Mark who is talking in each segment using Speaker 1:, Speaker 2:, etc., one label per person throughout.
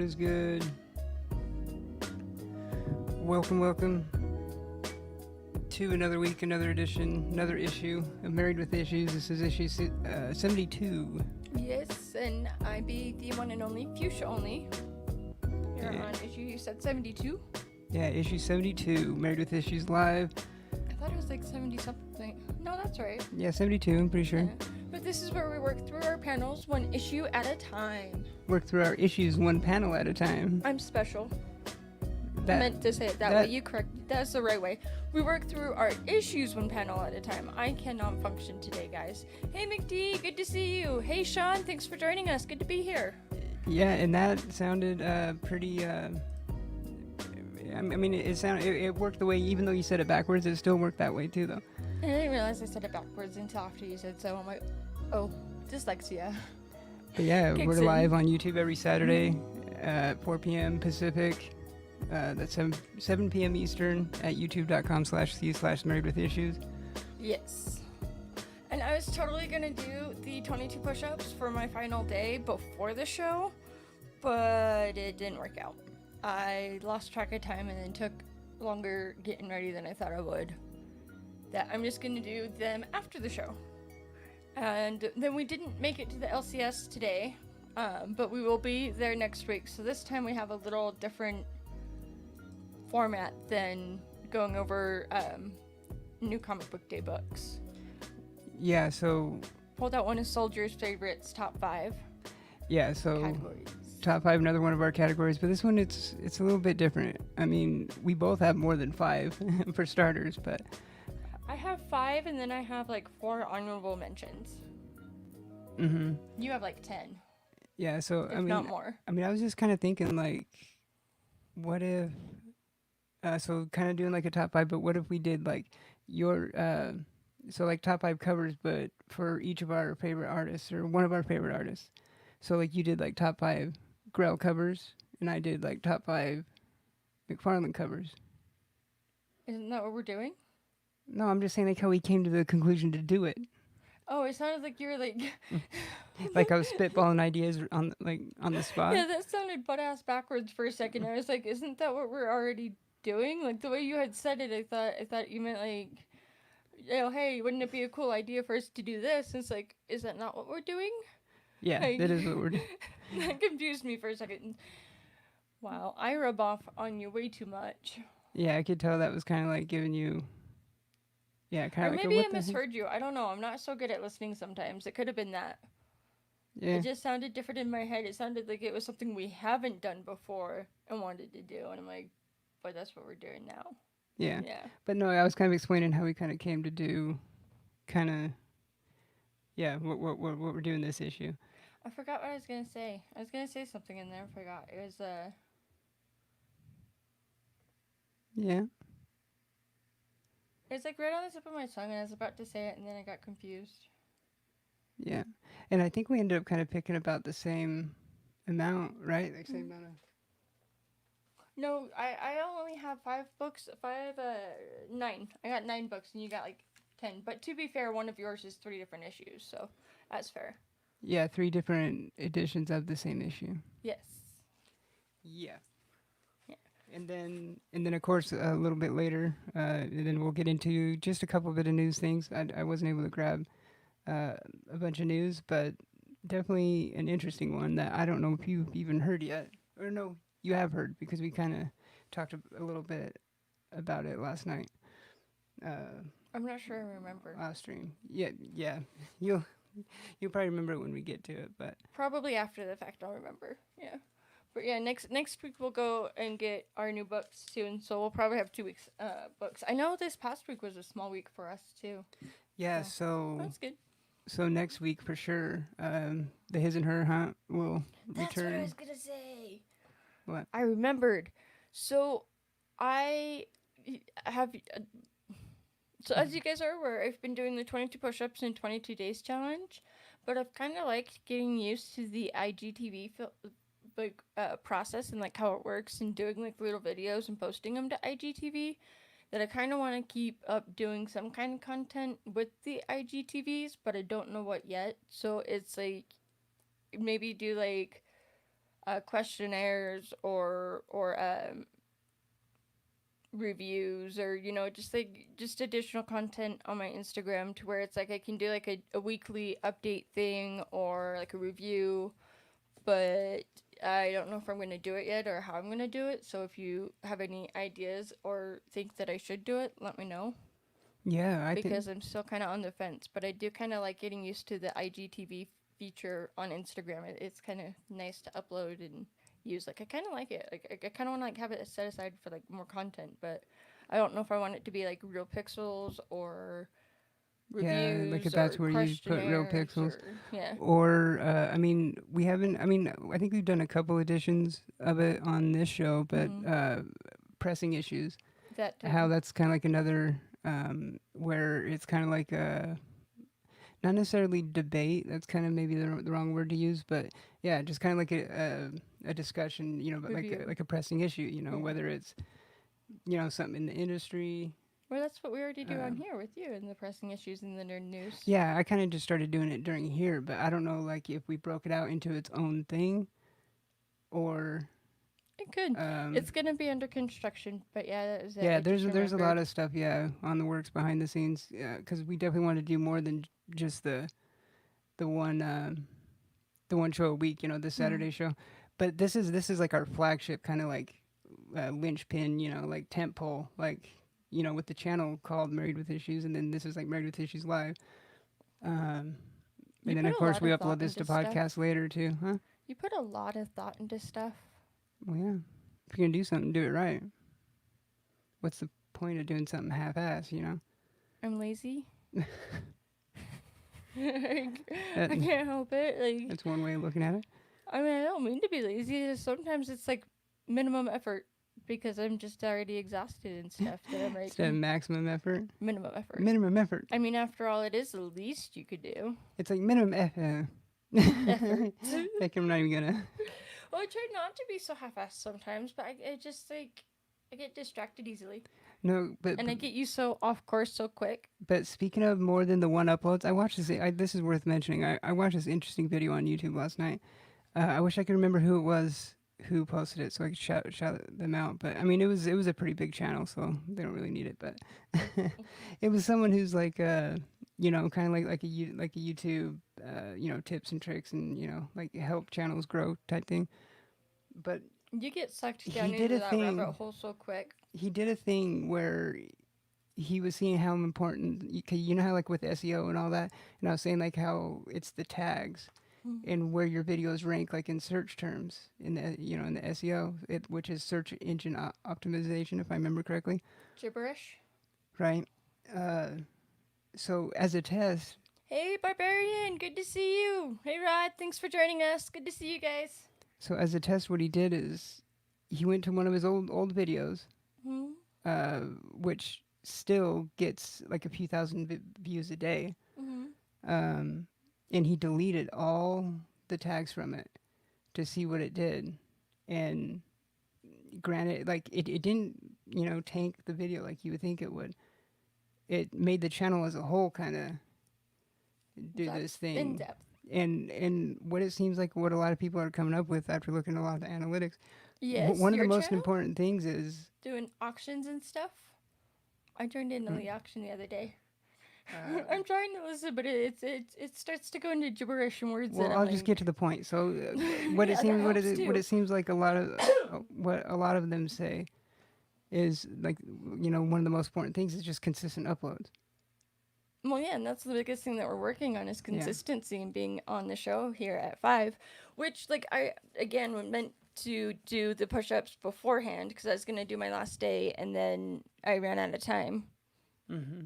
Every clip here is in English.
Speaker 1: is good? Welcome to another week, another edition, another issue of Married with Issues. This is issue 72.
Speaker 2: Yes, and I be the one and only Fusha only. You're on issue, you said 72?
Speaker 1: Yeah, issue 72, Married with Issues Live.
Speaker 2: I thought it was like 70 something. No, that's right.
Speaker 1: Yeah, 72, I'm pretty sure.
Speaker 2: Yeah. But this is where we work through our panels one issue at a time.
Speaker 1: Work through our issues one panel at a time.
Speaker 2: I'm special. I meant to say it that way. You correct. That's the right way. We work through our issues one panel at a time. I cannot function today, guys. Hey, McD, good to see you. Hey, Sean, thanks for joining us. Good to be here.
Speaker 1: Yeah, and that sounded pretty... I mean, it worked the way, even though you said it backwards, it still worked that way too, though.
Speaker 2: I didn't realize I said it backwards until after you said so. I'm like, oh, dyslexia.
Speaker 1: But yeah, we're live on YouTube every Saturday at 4 p.m. Pacific. That's 7 p.m. Eastern at youtube.com/marriedwithissues.
Speaker 2: Yes. And I was totally going to do the 22 push-ups for my final day before the show, but it didn't work out. I lost track of time and then took longer getting ready than I thought I would. That I'm just going to do them after the show. And then we didn't make it to the LCS today, but we will be there next week. So this time we have a little different format than going over new comic book day books.
Speaker 1: Yeah, so...
Speaker 2: Pulled out one of Solgr's favorites, top 5.
Speaker 1: Yeah, so...
Speaker 2: categories.
Speaker 1: Top 5, another one of our categories, but this one, it's a little bit different. I mean, we both have more than 5 for starters, but...
Speaker 2: I have 5, and then I have, 4 honorable mentions.
Speaker 1: Mm-hmm.
Speaker 2: You have, 10.
Speaker 1: Yeah, so,
Speaker 2: if not more.
Speaker 1: I mean, I was just kind of thinking, what if... so, kind of doing, a top 5, but what if we did, your... so, top 5 covers, but for each of our favorite artists, or one of our favorite artists. So, you did, top 5 Grell covers, and I did, top 5 McFarlane covers.
Speaker 2: Isn't that what we're doing?
Speaker 1: No, I'm just saying, how we came to the conclusion to do it.
Speaker 2: Oh, it sounded like you were,
Speaker 1: Like I was spitballing ideas on the spot.
Speaker 2: Yeah, that sounded butt-ass backwards for a second. I was like, isn't that what we're already doing? The way you had said it, I thought you meant, hey, wouldn't it be a cool idea for us to do this? And it's is that not what we're doing?
Speaker 1: Yeah, that is what we're doing.
Speaker 2: That confused me for a second. Wow, I rub off on you way too much.
Speaker 1: Yeah, I could tell that was kind of giving you... Yeah, kind of
Speaker 2: maybe I misheard you. I don't know. I'm not so good at listening sometimes. It could have been that.
Speaker 1: Yeah.
Speaker 2: It just sounded different in my head. It sounded like it was something we haven't done before and wanted to do. And I'm like, but that's what we're doing now.
Speaker 1: Yeah.
Speaker 2: Yeah.
Speaker 1: But no, I was kind of explaining how we kind of came to do what we're doing this issue.
Speaker 2: I forgot what I was going to say. I was going to say something in there. I forgot. It was,
Speaker 1: Yeah.
Speaker 2: It's right on the tip of my tongue, and I was about to say it, and then I got confused.
Speaker 1: Yeah. And I think we ended up kind of picking about the same amount, right? Same amount of...
Speaker 2: No, I only have 5 books. 9. I got 9 books, and you got 10. But to be fair, one of yours is 3 different issues, so that's fair.
Speaker 1: Yeah, 3 different editions of the same issue.
Speaker 2: Yes.
Speaker 1: Yeah. And then of course, a little bit later, and then we'll get into just a couple bit of news things. I wasn't able to grab a bunch of news, but definitely an interesting one that I don't know if you've even heard yet. Or no, you have heard, because we kind of talked a little bit about it last night.
Speaker 2: I'm not sure I remember.
Speaker 1: Last stream. Yeah. You'll probably remember it when we get to it, but...
Speaker 2: Probably after the fact I'll remember, yeah. But yeah, next week we'll go and get our new books soon, so we'll probably have 2 weeks books. I know this past week was a small week for us too.
Speaker 1: Yeah, so
Speaker 2: that's good.
Speaker 1: So next week for sure, the His and Her Hunt will return.
Speaker 2: That's what I was gonna say.
Speaker 1: What?
Speaker 2: I remembered. So I have. So as you guys are aware, I've been doing the 22 push-ups in 22 days challenge, but I've kind of liked getting used to the IGTV process and how it works, and doing little videos and posting them to IGTV, that I kind of want to keep up doing some kind of content with the IGTVs, but I don't know what yet. So it's maybe do questionnaires or reviews, or just additional content on my Instagram, to where it's like I can do like a weekly update thing or like a review, but I don't know if I'm going to do it yet or how I'm going to do it. So if you have any ideas or think that I should do it, let me know,
Speaker 1: Yeah, I think.
Speaker 2: because I'm still kind of on the fence, but I do kind of like getting used to the IGTV feature on Instagram. It's kind of nice to upload and use. Like I kind of like it. Like I kind of want to like have it set aside for like more content, but I don't know if I want it to be like real pixels or
Speaker 1: Yeah, like if
Speaker 2: reviews
Speaker 1: that's
Speaker 2: or
Speaker 1: where you put real
Speaker 2: questionnaires
Speaker 1: pixels,
Speaker 2: or yeah,
Speaker 1: or I mean, we haven't. I mean, I think we've done a couple editions of it on this show, but
Speaker 2: mm-hmm.
Speaker 1: pressing issues,
Speaker 2: That
Speaker 1: how
Speaker 2: too.
Speaker 1: that's kind of like another where it's kind of like a not necessarily debate. That's kind of maybe the wrong word to use, but yeah, just kind of like a discussion, but
Speaker 2: Review.
Speaker 1: like a pressing issue,
Speaker 2: Yeah.
Speaker 1: whether it's something in the industry.
Speaker 2: Well, that's what we already do on
Speaker 1: Um,
Speaker 2: here with you in the pressing issues in the nerd news.
Speaker 1: yeah, I kind of just started doing it during here, but I don't know like if we broke it out into its own thing or
Speaker 2: It could.
Speaker 1: um,
Speaker 2: It's gonna be under construction, but yeah, that was it.
Speaker 1: yeah,
Speaker 2: I just
Speaker 1: there's a lot
Speaker 2: remembered.
Speaker 1: of stuff on the works behind the scenes, because we definitely want to do more than just the one the one show a week, the
Speaker 2: Mm.
Speaker 1: Saturday show. But this is like our flagship kind of like linchpin, like tent pole, like with the channel called Married with Issues, and then this is like Married with Issues Live. Um,
Speaker 2: You
Speaker 1: and then
Speaker 2: put
Speaker 1: of
Speaker 2: a
Speaker 1: course
Speaker 2: lot
Speaker 1: we
Speaker 2: of
Speaker 1: upload
Speaker 2: thought
Speaker 1: this to
Speaker 2: into stuff.
Speaker 1: podcast later too, huh?
Speaker 2: You put a lot of thought into stuff.
Speaker 1: Well, yeah. If you're gonna do something, do it right. What's the point of doing something half-ass?
Speaker 2: I'm lazy. I
Speaker 1: That
Speaker 2: can't help it. Like,
Speaker 1: that's one way of looking at it.
Speaker 2: I mean, I don't mean to be lazy. Sometimes it's like minimum effort because I'm just already exhausted and stuff that I'm like
Speaker 1: Instead of maximum effort,
Speaker 2: minimum effort.
Speaker 1: minimum effort.
Speaker 2: I mean, after all, it is the least you could do.
Speaker 1: It's like minimum
Speaker 2: Effort.
Speaker 1: Heck, I'm not even gonna.
Speaker 2: Well, I try not to be so half-assed sometimes, but I just like I get distracted easily,
Speaker 1: No, but
Speaker 2: and I get you so off course so quick.
Speaker 1: But speaking of more than the one uploads, I watched this. This is worth mentioning. I watched this interesting video on YouTube last night. I wish I could remember who it was who posted it, so I could shout them out. But I mean, it was a pretty big channel, so they don't really need it. But it was someone who's like, kind of like a YouTube, tips and tricks and like help channels grow type thing. But
Speaker 2: You get sucked
Speaker 1: he
Speaker 2: down
Speaker 1: did
Speaker 2: into
Speaker 1: a
Speaker 2: that rabbit
Speaker 1: thing.
Speaker 2: hole so quick.
Speaker 1: He did a thing where he was seeing how important you know how like with SEO and all that, and I was saying like how it's the tags
Speaker 2: Mm.
Speaker 1: and where your videos rank like in search terms in the in the SEO, which is search engine optimization, if I remember correctly,
Speaker 2: Gibberish.
Speaker 1: right? Uh, so as a test,
Speaker 2: Hey, Barbarian, good to see you. Hey, Rod, thanks for joining us. Good to see you guys.
Speaker 1: what he did is he went to one of his old videos,
Speaker 2: Hmm.
Speaker 1: uh, which still gets like a few thousand views a day,
Speaker 2: Hmm.
Speaker 1: um, and he deleted all the tags from it to see what it did. And granted, like it didn't, tank the video like you would think it would. It made the channel as a whole kind of do
Speaker 2: Depth.
Speaker 1: this
Speaker 2: In
Speaker 1: thing.
Speaker 2: depth.
Speaker 1: And what it seems like what a lot of people are coming up with after looking at a lot of the analytics,
Speaker 2: Yes,
Speaker 1: one of the
Speaker 2: your
Speaker 1: most
Speaker 2: channel?
Speaker 1: important things is
Speaker 2: Doing auctions and stuff. I joined in on
Speaker 1: mm,
Speaker 2: the auction the other day.
Speaker 1: uh,
Speaker 2: I'm trying to listen, but it starts to go into gibberish and words that
Speaker 1: well,
Speaker 2: I'm
Speaker 1: I'll just get
Speaker 2: like,
Speaker 1: to the point. So
Speaker 2: yeah, that helps
Speaker 1: what
Speaker 2: too.
Speaker 1: it seems like a lot of what a lot of them say is like one of the most important things is just consistent uploads.
Speaker 2: Well, yeah, and that's the biggest thing that we're working on is
Speaker 1: Yeah.
Speaker 2: consistency and being on the show here at 5, which, like, I, again, meant to do the push-ups beforehand because I was going to do my last day, and then I ran out of time.
Speaker 1: Mm-hmm.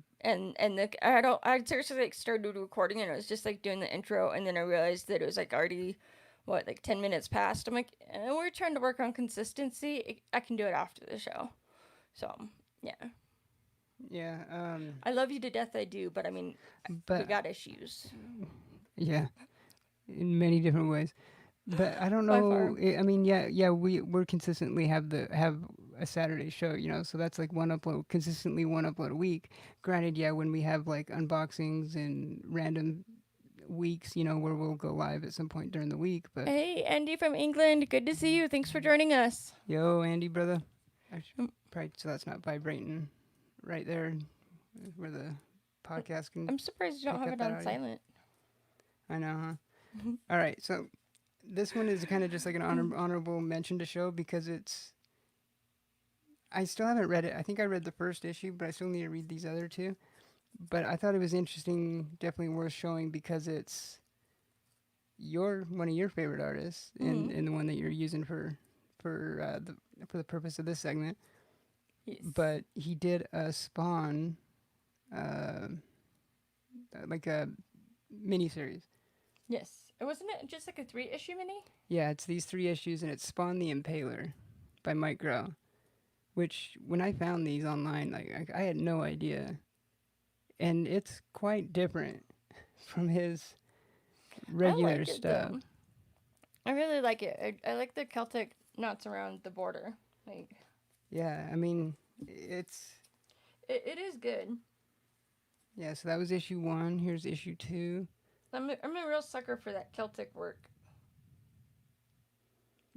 Speaker 2: I seriously, like, started recording, and I was just, like, doing the intro, and then I realized that it was, like, already, like 10 minutes past. I'm like, we're trying to work on consistency. I can do it after the show. So, yeah.
Speaker 1: Yeah.
Speaker 2: I love you to death, I do, but I mean, we
Speaker 1: But
Speaker 2: got issues.
Speaker 1: yeah, in many different ways. But I don't
Speaker 2: By far.
Speaker 1: know. I mean, yeah, we're consistently have a Saturday show, so that's like consistently one upload a week. Granted, yeah, when we have like unboxings and random weeks, where we'll go live at some point during the week. But
Speaker 2: Hey, Andy from England. Good to see you. Thanks for joining us.
Speaker 1: yo, Andy, brother. Probably, so that's not vibrating right there where the podcast can.
Speaker 2: I'm surprised you don't
Speaker 1: pick
Speaker 2: have
Speaker 1: up
Speaker 2: it
Speaker 1: that
Speaker 2: on
Speaker 1: audio.
Speaker 2: silent.
Speaker 1: I know, huh? All right, so this one is kind of just like an honorable mention to show because I still haven't read it. I think I read the first issue, but I still need to read these other two. But I thought it was interesting, definitely worth showing because it's one of your favorite artists and the one that you're using for the purpose of this segment.
Speaker 2: Yes.
Speaker 1: But he did a Spawn, like a miniseries.
Speaker 2: Yes. Wasn't it just like a 3-issue mini?
Speaker 1: Yeah, it's these 3 issues, and it's Spawn the Impaler by Mike Grell. Which, when I found these online, like I had no idea, and it's quite different from his regular
Speaker 2: I like
Speaker 1: stuff.
Speaker 2: It, I really like it. I like the Celtic knots around the border. Like,
Speaker 1: Yeah, I mean,
Speaker 2: it is good.
Speaker 1: Yeah, so that was issue 1. Here's issue 2.
Speaker 2: I'm a real sucker for that Celtic work.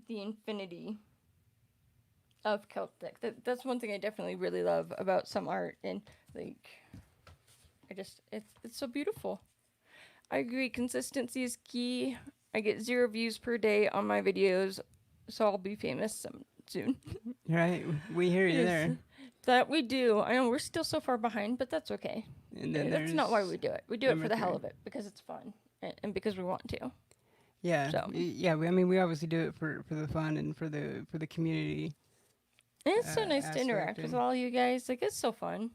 Speaker 2: The infinity of Celtic. That's one thing I definitely really love about some art, and like, it's so beautiful. I agree. Consistency is key. I get 0 views per day on my videos, so I'll be famous soon.
Speaker 1: Right, we hear you there.
Speaker 2: That we do. I know we're still so far behind, but that's okay.
Speaker 1: And then
Speaker 2: that's not why we do it. We do it for the hell
Speaker 1: 3.
Speaker 2: of it because it's fun and because we want to.
Speaker 1: Yeah,
Speaker 2: So.
Speaker 1: yeah. We obviously do it for the fun and for the community.
Speaker 2: And it's so nice to interact with all you guys. Like, it's so fun.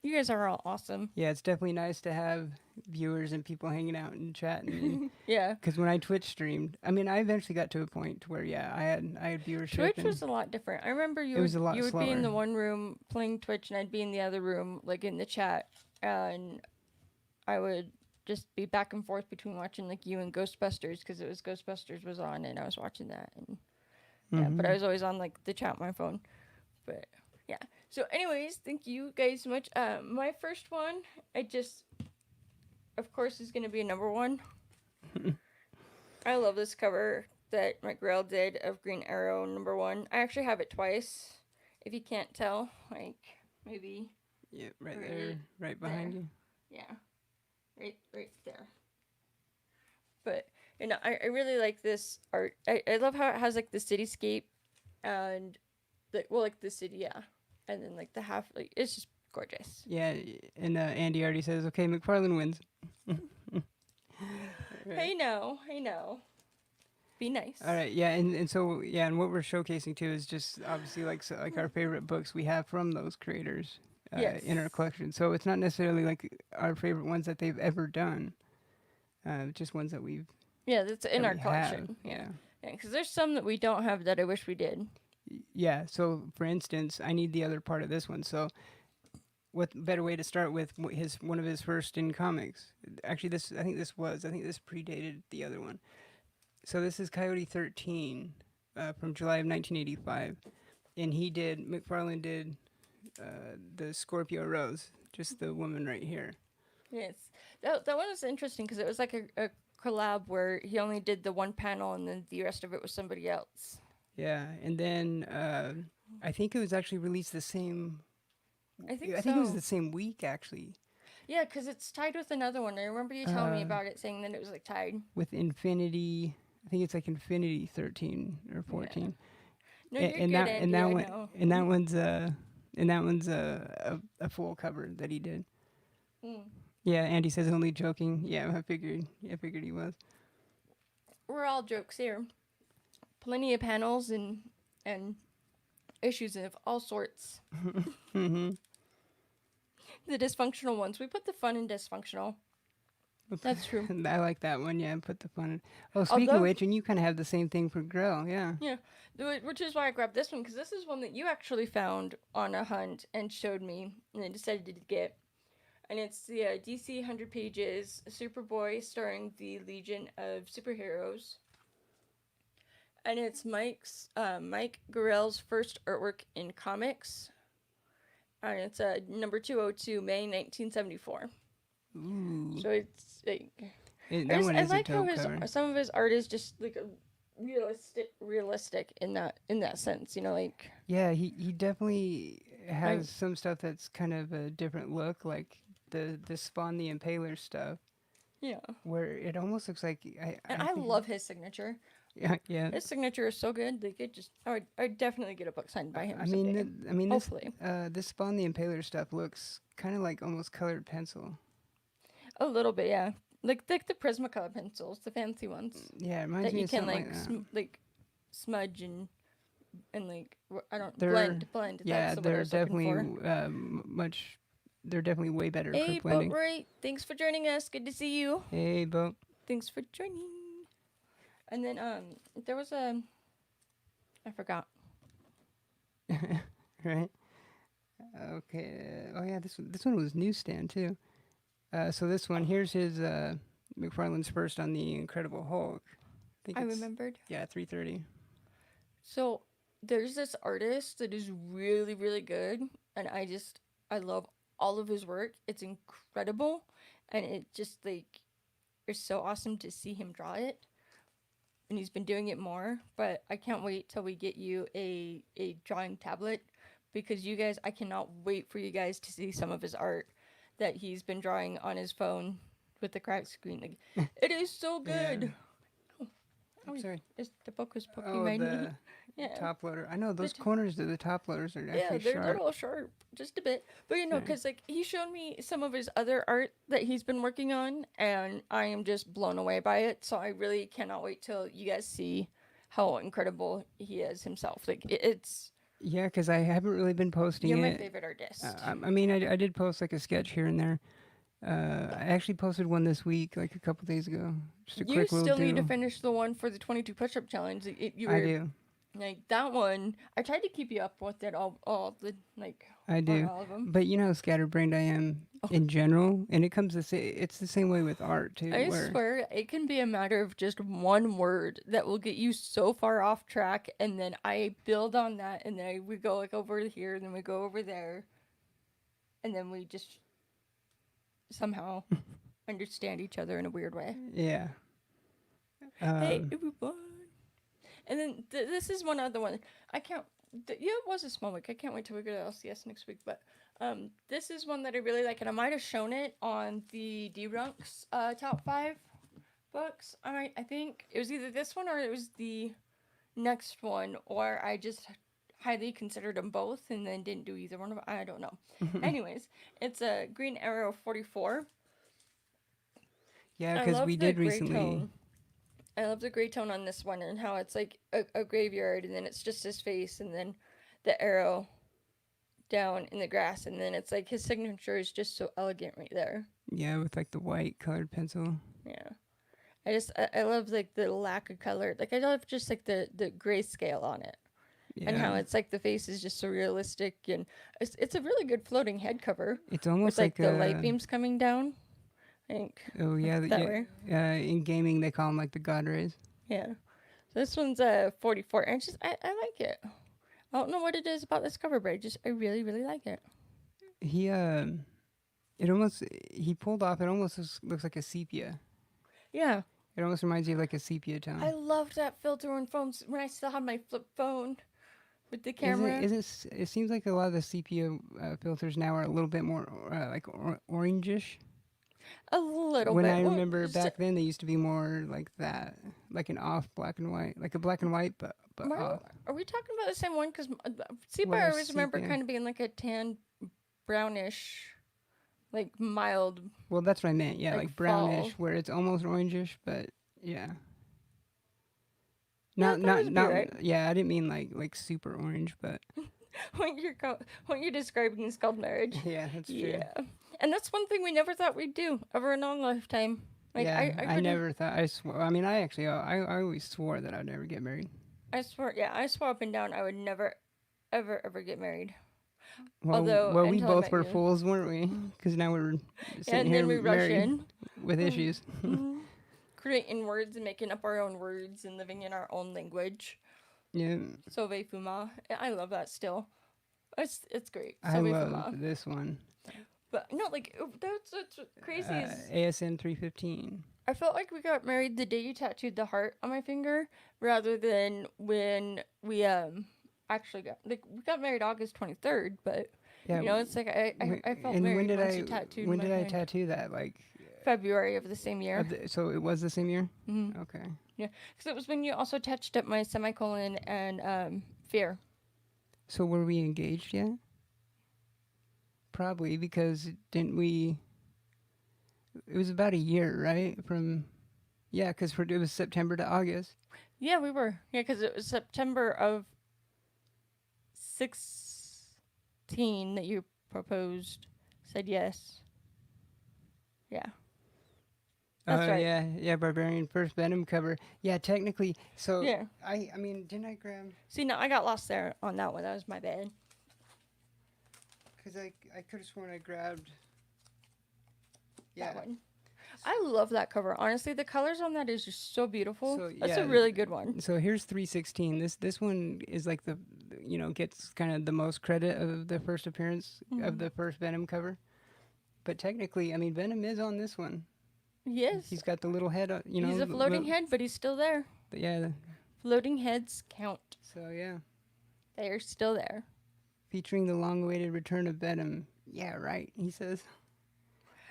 Speaker 2: You guys are all awesome.
Speaker 1: Yeah, it's definitely nice to have viewers and people hanging out and chatting.
Speaker 2: Yeah.
Speaker 1: Because when I Twitch streamed, I mean, I eventually got to a point where I had viewership.
Speaker 2: Twitch was a lot different. I remember you would be in the one room playing Twitch, and I'd be in the other room, like in the chat, and I would just be back and forth between watching like you and Ghostbusters because it was Ghostbusters was on, and I was watching that, and yeah. But I was always on like the chat on my phone, but yeah. So, anyways, thank you guys so much. My first one, of course, is going to be a number 1. I love this cover that Mike Grell did of Green Arrow number 1. I actually have it twice, if you can't tell. Like, maybe.
Speaker 1: Yeah, right there, right behind you.
Speaker 2: Yeah, right there. But, I really like this art. I love how it has, like, the cityscape and, the city, yeah. And then, like, the half, like, it's just gorgeous.
Speaker 1: Yeah, and Andy already says, okay, McFarlane wins.
Speaker 2: Right. Hey, no. Be nice.
Speaker 1: All right, yeah, and so, yeah, and what we're showcasing, too, is just, obviously, like our favorite books we have from those creators in our collection. So it's not necessarily, like, our favorite ones that they've ever done. Just ones that we've...
Speaker 2: Yeah, that's in our collection. Yeah, because there's some that we don't have that I wish we did.
Speaker 1: Yeah, so for instance, I need the other part of this one. So, what better way to start with one of his first in comics? Actually, I think this predated the other one. So this is Coyote 13 from July of 1985, and McFarlane did the Scorpio Rose, just the woman right here.
Speaker 2: Yes, that one was interesting because it was like a collab where he only did the one panel and then the rest of it was somebody else.
Speaker 1: Yeah, and then I think it was actually released the same.
Speaker 2: I think
Speaker 1: it was the same week, actually.
Speaker 2: Yeah, because it's tied with another one. I remember you telling me about it, saying that it was like tied
Speaker 1: with Infinity. I think it's like Infinity 13 or 14.
Speaker 2: Yeah. No, you're good, Andy,
Speaker 1: and that one's a full cover that he did. Yeah, Andy says only joking. Yeah, I figured he was.
Speaker 2: We're all jokes here. Plenty of panels and issues of all sorts.
Speaker 1: Mm-hmm.
Speaker 2: The dysfunctional ones. We put the fun in dysfunctional. That's true.
Speaker 1: I like that one. Yeah, put the fun in. Oh, speaking of which, and you kind of have the same thing for Grell. Yeah.
Speaker 2: Yeah, which is why I grabbed this one, because this is one that you actually found on a hunt and showed me, and I decided to get. And it's the DC 100 pages Superboy starring the Legion of Superheroes. And it's Mike Grell's first artwork in comics. And it's number 202, May 1974.
Speaker 1: Ooh.
Speaker 2: So it's like...
Speaker 1: That one
Speaker 2: I
Speaker 1: is a
Speaker 2: like how
Speaker 1: taupe cover.
Speaker 2: some of his art is just like a realistic in that sense. You know, like
Speaker 1: Yeah, he definitely
Speaker 2: I
Speaker 1: has some stuff that's kind of a different look, like the Spawn the Impaler stuff,
Speaker 2: yeah.
Speaker 1: where it almost looks like
Speaker 2: And
Speaker 1: I
Speaker 2: I
Speaker 1: think
Speaker 2: love his signature.
Speaker 1: yeah yeah.
Speaker 2: His signature is so good. Like it just I'd definitely get a book signed by him someday.
Speaker 1: I mean
Speaker 2: Hopefully,
Speaker 1: this Spawn the Impaler stuff looks kind of like almost colored pencil.
Speaker 2: a little bit, yeah. Like the Prismacolor pencils, the fancy ones
Speaker 1: Yeah, it reminds
Speaker 2: that
Speaker 1: me
Speaker 2: you
Speaker 1: of
Speaker 2: can
Speaker 1: something like that.
Speaker 2: like smudge and like I don't
Speaker 1: They're
Speaker 2: blend. That's
Speaker 1: yeah,
Speaker 2: the word I
Speaker 1: they're
Speaker 2: was looking
Speaker 1: definitely
Speaker 2: for.
Speaker 1: much. They're definitely way better for
Speaker 2: Hey, Boat
Speaker 1: blending.
Speaker 2: Ray, thanks for joining us. Good to see you.
Speaker 1: Hey, Bo.
Speaker 2: Thanks for joining. And then there was a I forgot.
Speaker 1: Right. Okay. Oh yeah, this one was newsstand too. So this one here's his McFarlane's first on the Incredible Hulk. I think
Speaker 2: I
Speaker 1: it's
Speaker 2: remembered.
Speaker 1: yeah 330.
Speaker 2: So there's this artist that is really really good, and I love all of his work. It's incredible, and it just like it's so awesome to see him draw it. And he's been doing it more, but I can't wait till we get you a drawing tablet because you guys, I cannot wait for you guys to see some of his art that he's been drawing on his phone with the cracked screen. Like, it is so
Speaker 1: Yeah.
Speaker 2: good. Oh,
Speaker 1: Sorry.
Speaker 2: the book was poking
Speaker 1: Oh,
Speaker 2: my knee.
Speaker 1: the
Speaker 2: Yeah.
Speaker 1: top loader. I know those
Speaker 2: t-
Speaker 1: corners of the top loaders are
Speaker 2: Yeah,
Speaker 1: actually
Speaker 2: they're a
Speaker 1: sharp.
Speaker 2: little sharp, just a bit. But you know,
Speaker 1: Yeah.
Speaker 2: because like he showed me some of his other art that he's been working on, and I am just blown away by it. So I really cannot wait till you guys see how incredible he is himself. Like it's
Speaker 1: Yeah, because I haven't really been posting
Speaker 2: you're my
Speaker 1: it.
Speaker 2: favorite artist.
Speaker 1: I mean, I did post like a sketch here and there. I actually posted one this week, like a couple days ago. Just a
Speaker 2: You
Speaker 1: quick little
Speaker 2: still need to
Speaker 1: doodle.
Speaker 2: finish the one for the 22 push-up challenge. You
Speaker 1: I
Speaker 2: were
Speaker 1: do.
Speaker 2: like that one. I tried to keep you up with it all the like
Speaker 1: I
Speaker 2: on
Speaker 1: do.
Speaker 2: all of them.
Speaker 1: But you know how scatterbrained I am
Speaker 2: Oh.
Speaker 1: in general, and it comes the same. It's the same way with art too.
Speaker 2: I
Speaker 1: Where
Speaker 2: swear it can be a matter of just one word that will get you so far off track, and then I build on that, and then we go like over here, and then we go over there, and then we just somehow understand each other in a weird way.
Speaker 1: yeah.
Speaker 2: Hey everyone, and then this is one other one. I can't. Yeah, it was a small week. I can't wait till we go to LCS next week. But this is one that I really like, and I might have shown it on the D-Runks top 5 books. I think it was either this one or it was the next one, or I just highly considered them both and then didn't do either one of them. I don't know. Anyways, it's a Green Arrow 44.
Speaker 1: Yeah,
Speaker 2: I
Speaker 1: because
Speaker 2: love
Speaker 1: we
Speaker 2: the
Speaker 1: did
Speaker 2: gray
Speaker 1: recently.
Speaker 2: tone. I love the gray tone on this one and how it's like a graveyard, and then it's just his face, and then the arrow down in the grass, and then it's like his signature is just so elegant right there.
Speaker 1: Yeah, with like the white colored pencil.
Speaker 2: Yeah. I love like the lack of color. Like I love just like the grayscale on it.
Speaker 1: Yeah.
Speaker 2: And how it's like the face is just so realistic, and it's a really good floating head cover
Speaker 1: It's
Speaker 2: with
Speaker 1: almost
Speaker 2: like
Speaker 1: like
Speaker 2: the
Speaker 1: a.
Speaker 2: light beams coming down. I think
Speaker 1: Oh yeah,
Speaker 2: that way.
Speaker 1: in gaming they call them like the god rays.
Speaker 2: Yeah. So this one's 44, and I like it. I don't know what it is about this cover, but I really really like it.
Speaker 1: He it almost he pulled off. It almost looks like a sepia.
Speaker 2: Yeah.
Speaker 1: It almost reminds you of like a sepia tone.
Speaker 2: I loved that filter on phones when I still had my flip phone with the camera.
Speaker 1: It seems like a lot of the sepia filters now are a little bit more like orangish.
Speaker 2: A little
Speaker 1: When
Speaker 2: bit.
Speaker 1: I
Speaker 2: Well,
Speaker 1: remember back then, they used to be more like that, like an off black and white, like a black and white, but off.
Speaker 2: Are we talking about the same one? Because sepia,
Speaker 1: Well,
Speaker 2: I always remember
Speaker 1: sepia.
Speaker 2: kind of being like a tan, brownish, like mild.
Speaker 1: Well, that's what I meant. Yeah,
Speaker 2: Like
Speaker 1: like brownish,
Speaker 2: fall.
Speaker 1: where it's almost orangish, but yeah.
Speaker 2: Yeah,
Speaker 1: Not
Speaker 2: that would be
Speaker 1: not
Speaker 2: right.
Speaker 1: yeah. I didn't mean like super orange, but
Speaker 2: What you're describing is called marriage.
Speaker 1: yeah, that's true.
Speaker 2: Yeah, and that's one thing we never thought we'd do ever in our lifetime. Like
Speaker 1: Yeah, I
Speaker 2: couldn't-
Speaker 1: never thought. I swore. I mean, I actually, I always swore that I'd never get married.
Speaker 2: I swore. Yeah, I swore up and down I would never, ever get married.
Speaker 1: Well,
Speaker 2: Although,
Speaker 1: well, we
Speaker 2: until I
Speaker 1: both
Speaker 2: met
Speaker 1: were
Speaker 2: you.
Speaker 1: fools, weren't we? Because now we're sitting
Speaker 2: And
Speaker 1: here
Speaker 2: then we rush
Speaker 1: married
Speaker 2: in,
Speaker 1: with issues.
Speaker 2: creating words and making up our own words and living in our own language.
Speaker 1: Yeah,
Speaker 2: Sauve fuma. I love that still. It's great.
Speaker 1: I
Speaker 2: Sauve
Speaker 1: love
Speaker 2: fuma.
Speaker 1: this one.
Speaker 2: But no, like that's what's crazy is
Speaker 1: ASM 315.
Speaker 2: I felt like we got married the day you tattooed the heart on my finger, rather than when we actually got we got married August 23rd, but
Speaker 1: Yeah.
Speaker 2: it's like I felt
Speaker 1: And
Speaker 2: married once you tattooed
Speaker 1: when
Speaker 2: my
Speaker 1: did I
Speaker 2: hand.
Speaker 1: tattoo that? Like,
Speaker 2: February of the same year.
Speaker 1: so it was the same year.
Speaker 2: Hmm.
Speaker 1: Okay.
Speaker 2: Yeah, because it was when you also touched up my semicolon and fear.
Speaker 1: So were we engaged yet? Probably because didn't we? It was about a year, right? From yeah, because it was September to August.
Speaker 2: Yeah, we were. Yeah, because it was September of 16 that you proposed, said yes. Yeah, that's right.
Speaker 1: Yeah, yeah, Barbarian first Venom cover. Yeah, technically. So
Speaker 2: Yeah.
Speaker 1: I mean, didn't I grab?
Speaker 2: See, no, I got lost there on that one. That was my bad.
Speaker 1: Because I could have sworn I grabbed.
Speaker 2: That
Speaker 1: Yeah.
Speaker 2: one. I love that cover. Honestly, the colors on that is just so beautiful.
Speaker 1: So
Speaker 2: That's
Speaker 1: yeah.
Speaker 2: a really good one.
Speaker 1: So here's 316. This one is like gets kind of the most credit of the first appearance of the first Venom cover. But technically, I mean, Venom is on this one.
Speaker 2: Yes.
Speaker 1: He's got the little head.
Speaker 2: He's a floating head, but he's still there.
Speaker 1: Yeah.
Speaker 2: Floating heads count.
Speaker 1: So yeah.
Speaker 2: They are still there.
Speaker 1: Featuring the long-awaited return of Venom. Yeah, right. He says.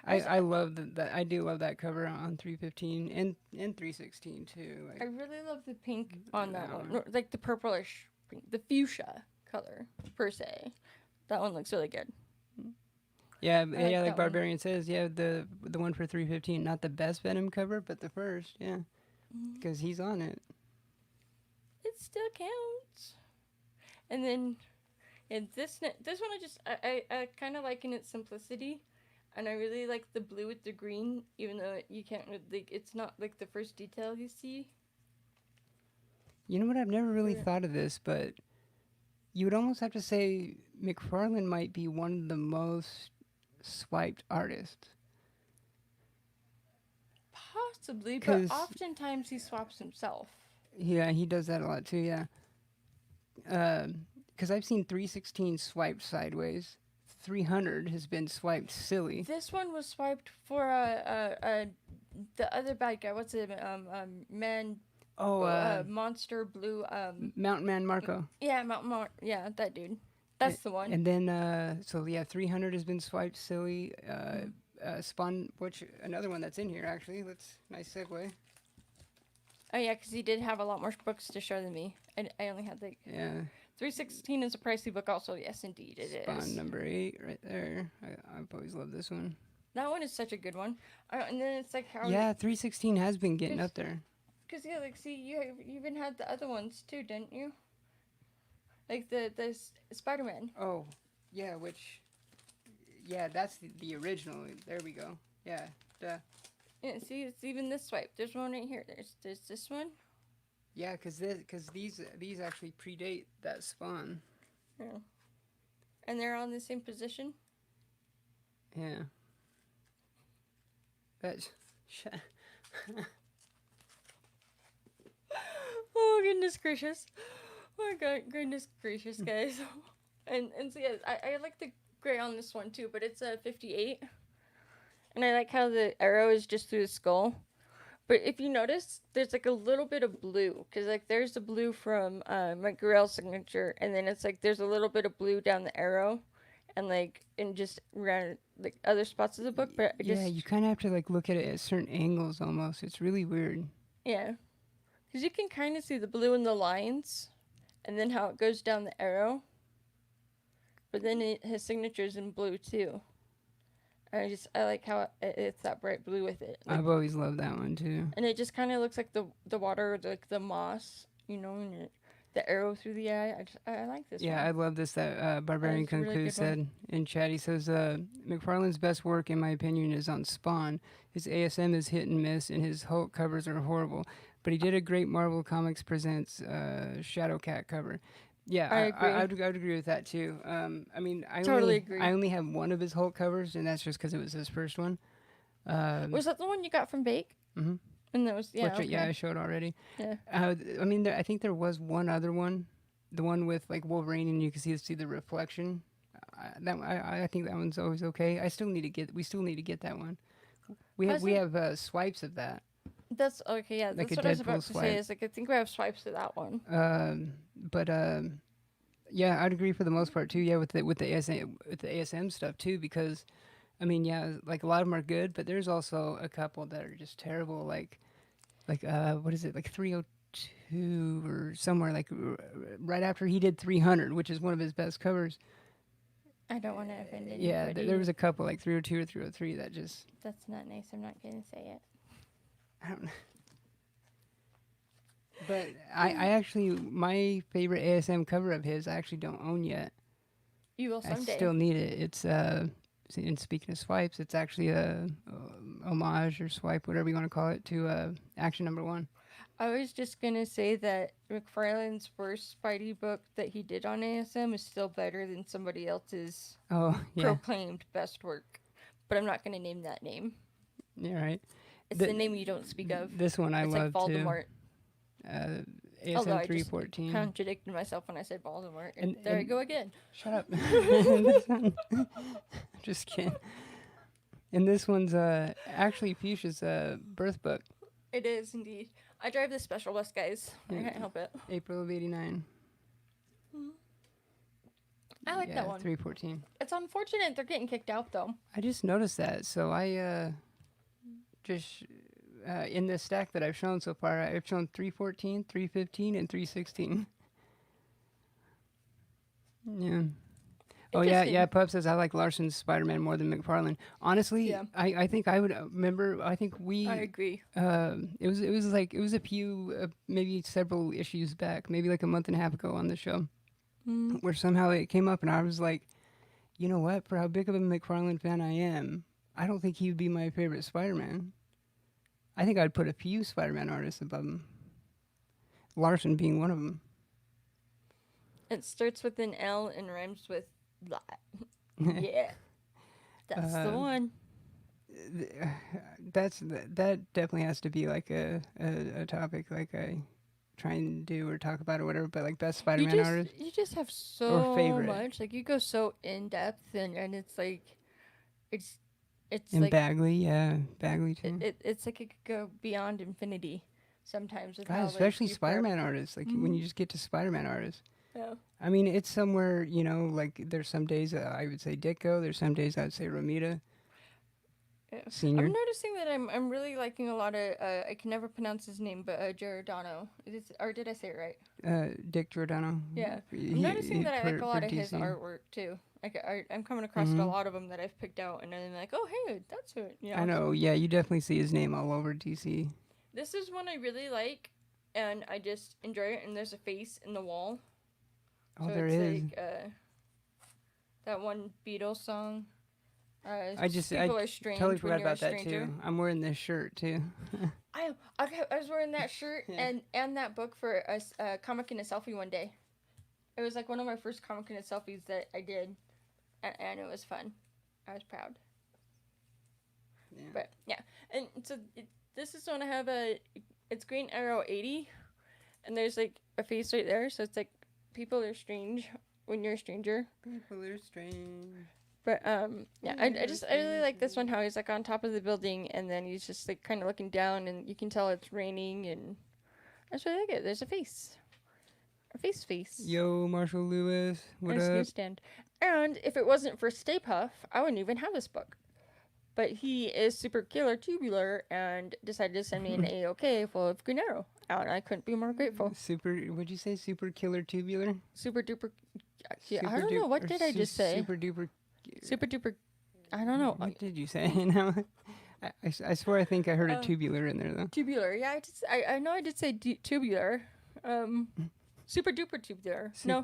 Speaker 1: I love that. I do love that cover on 315 and 316 too.
Speaker 2: I really love the pink on that one. Like the purplish pink, the fuchsia color per se. That one looks really good.
Speaker 1: Yeah,
Speaker 2: like
Speaker 1: yeah, like
Speaker 2: that one.
Speaker 1: Barbarian says, yeah, the one for 315, not the best Venom cover, but the first, yeah, because he's on it.
Speaker 2: It still counts. And then, and this one I kind of like in its simplicity, and I really like the blue with the green, even though you can't it's not like the first detail you see.
Speaker 1: You know what? I've never really thought of this, but you would almost have to say McFarlane might be one of the most swiped artists.
Speaker 2: Possibly, but
Speaker 1: 'Cause-
Speaker 2: oftentimes he swaps himself.
Speaker 1: Yeah, he does that a lot too. Yeah, because I've seen 316 swiped sideways. 300 has been swiped silly.
Speaker 2: This one was swiped for the other bad guy. What's it? Man.
Speaker 1: Oh,
Speaker 2: Monster Blue.
Speaker 1: Mountain Man Marco.
Speaker 2: Yeah, yeah, that dude. That's the one.
Speaker 1: And then, so yeah, 300 has been swiped silly. Spawn, which another one that's in here actually. Nice segue.
Speaker 2: Oh yeah, because he did have a lot more books to show than me. I only had like.
Speaker 1: Yeah.
Speaker 2: 316 is a pricey book also. Yes, indeed it is.
Speaker 1: Spawn number 8 right there. I've always loved this one.
Speaker 2: That one is such a good one. And then it's like how.
Speaker 1: Yeah, 316 has been getting up there.
Speaker 2: Because yeah, like see, you even had the other ones too, didn't you? Like the Spider-Man.
Speaker 1: Oh, yeah, yeah, that's the original. There we go. Yeah, duh.
Speaker 2: Yeah, see, it's even this swipe. There's one right here. There's this one.
Speaker 1: Yeah, because these actually predate that Spawn.
Speaker 2: Yeah. And they're on the same position.
Speaker 1: Yeah. That's.
Speaker 2: Oh goodness gracious! Oh god, goodness gracious, guys. and so yeah, I like the gray on this one too, but it's a 58, and I like how the arrow is just through the skull. But if you notice, there's like a little bit of blue, because like there's the blue from my Grell signature, and then it's like there's a little bit of blue down the arrow, and like in just around like other spots of the book. But
Speaker 1: yeah, you kind of have to like look at it at certain angles almost. It's really weird.
Speaker 2: Yeah, because you can kind of see the blue in the lines, and then how it goes down the arrow. But then his signature's in blue too. I like how it's that bright blue with it. Like,
Speaker 1: I've always loved that one too.
Speaker 2: and it just kind of looks like the water, like the moss, and the arrow through the eye. I like this one.
Speaker 1: Yeah, I love this. That Barbarian
Speaker 2: That's a really
Speaker 1: Kunku
Speaker 2: good
Speaker 1: said in chat. He says, McFarlane's best work, in my opinion, is on Spawn. His ASM is hit and miss, and his Hulk covers are horrible. But he did a great Marvel Comics Presents Shadowcat cover. Yeah,
Speaker 2: I agree.
Speaker 1: I would agree with that too. I mean, I
Speaker 2: Totally agree.
Speaker 1: I only have one of his Hulk covers, and that's just because it was his first one.
Speaker 2: Was that the one you got from Bake?
Speaker 1: Mm-hmm.
Speaker 2: And that was
Speaker 1: Which, yeah, I showed already.
Speaker 2: Yeah.
Speaker 1: I mean, I think there was one other one, the one with like Wolverine, and you can see the reflection. I think that one's always okay. We still need to get that one. we have swipes of that.
Speaker 2: That's okay. Yeah,
Speaker 1: Like
Speaker 2: that's
Speaker 1: a
Speaker 2: what I was
Speaker 1: Deadpool
Speaker 2: about to say.
Speaker 1: swipe.
Speaker 2: Is like I think we have swipes to that one.
Speaker 1: But yeah, I'd agree for the most part too. Yeah, with the ASM stuff too, because I mean, yeah, like a lot of them are good, but there's also a couple that are just terrible. Like what is it? Like 302 or somewhere like right after he did 300, which is one of his best covers.
Speaker 2: I don't want to offend anybody.
Speaker 1: Yeah, there was a couple like 302 or 303 that just
Speaker 2: That's not nice. I'm not gonna say it.
Speaker 1: I don't know. But I actually my favorite ASM cover of his I actually don't own yet.
Speaker 2: You will someday.
Speaker 1: I still need it. It's and speaking of swipes, it's actually a homage or swipe, whatever you want to call it, to Action Number 1.
Speaker 2: I was just gonna say that McFarlane's first Spidey book that he did on ASM is still better than somebody else's proclaimed best work. But I'm not gonna name that name.
Speaker 1: Yeah, right.
Speaker 2: It's the name you don't speak of.
Speaker 1: This one I love
Speaker 2: like Voldemort.
Speaker 1: Too.
Speaker 2: Although
Speaker 1: ASM
Speaker 2: I
Speaker 1: 314.
Speaker 2: just contradicted myself when I said Voldemort, and there I go again.
Speaker 1: Shut up. Just kidding. And this one's actually Fusha's birth book.
Speaker 2: It is indeed. I drive the special bus, guys. I can't help it.
Speaker 1: April of '89.
Speaker 2: I like that one.
Speaker 1: 314.
Speaker 2: It's unfortunate they're getting kicked out, though.
Speaker 1: I just noticed that, so I just in the stack that I've shown so far, I've shown 314, 315, and 316. Yeah. Oh yeah. Pup says I like Larson's Spider-Man more than McFarlane. Honestly,
Speaker 2: Yeah.
Speaker 1: I think I would remember. I think we.
Speaker 2: I agree.
Speaker 1: It was a few maybe several issues back, maybe like a month and a half ago on the show, where somehow it came up and I was like, you know what? For how big of a McFarlane fan I am, I don't think he would be my favorite Spider-Man. I think I'd put a few Spider-Man artists above him. Larson being one of them.
Speaker 2: It starts with an L and rhymes with that. Yeah. That's the one.
Speaker 1: That definitely has to be like a topic like I try and do or talk about or whatever, but like best Spider-Man artist.
Speaker 2: You just have so much. Like you go so in depth and it's like it's
Speaker 1: and
Speaker 2: like
Speaker 1: Bagley too.
Speaker 2: It's like it could go beyond infinity sometimes with
Speaker 1: God, especially Spider-Man artists. Like when you just get to Spider-Man artists.
Speaker 2: Yeah.
Speaker 1: I mean, it's somewhere, like there's some days I would say Ditko, there's some days I'd say Romita.
Speaker 2: Yeah.
Speaker 1: Senior.
Speaker 2: I'm noticing that I'm really liking a lot of I can never pronounce his name, but Giordano. Or did I say it right?
Speaker 1: Dick Giordano.
Speaker 2: Yeah. I'm noticing that I like a lot of his artwork too. Like I'm coming across a lot of them that I've picked out, and I'm like, oh hey, that's it. You know?
Speaker 1: I know. Yeah, you definitely see his name all over DC.
Speaker 2: This is one I really like, and I just enjoy it. And there's a face in the wall.
Speaker 1: Oh,
Speaker 2: so
Speaker 1: there
Speaker 2: it's
Speaker 1: is.
Speaker 2: Like, that one Beatles song.
Speaker 1: I
Speaker 2: totally
Speaker 1: forgot about that too. I'm wearing this shirt too.
Speaker 2: I was wearing that shirt and that book for a comic and a selfie one day. It was like one of my first comic and a selfies that I did, and it was fun. I was proud. Yeah. But yeah, and so this is when I have it's Green Arrow 80, and there's like a face right there. So it's like people are strange when you're a stranger.
Speaker 1: People are strange.
Speaker 2: But yeah, I really like this one, how he's like on top of the building and then he's just like kind of looking down and you can tell it's raining, and I just really like it. There's a face. A face.
Speaker 1: Yo, Marshall Lewis, what
Speaker 2: There's
Speaker 1: up?
Speaker 2: Newsstand. And if it wasn't for Stay Puft, I wouldn't even have this book. But he is super killer tubular and decided to send me an AOK full of Green Arrow. And I couldn't be more grateful.
Speaker 1: What'd you say? Super killer tubular?
Speaker 2: Super duper. Yeah, I don't know. What did I just say?
Speaker 1: Super duper.
Speaker 2: Super duper. I don't know.
Speaker 1: What did you say? I swear I think I heard a tubular in there though.
Speaker 2: Tubular. Yeah, I know I did say tubular. Super duper tubular. No,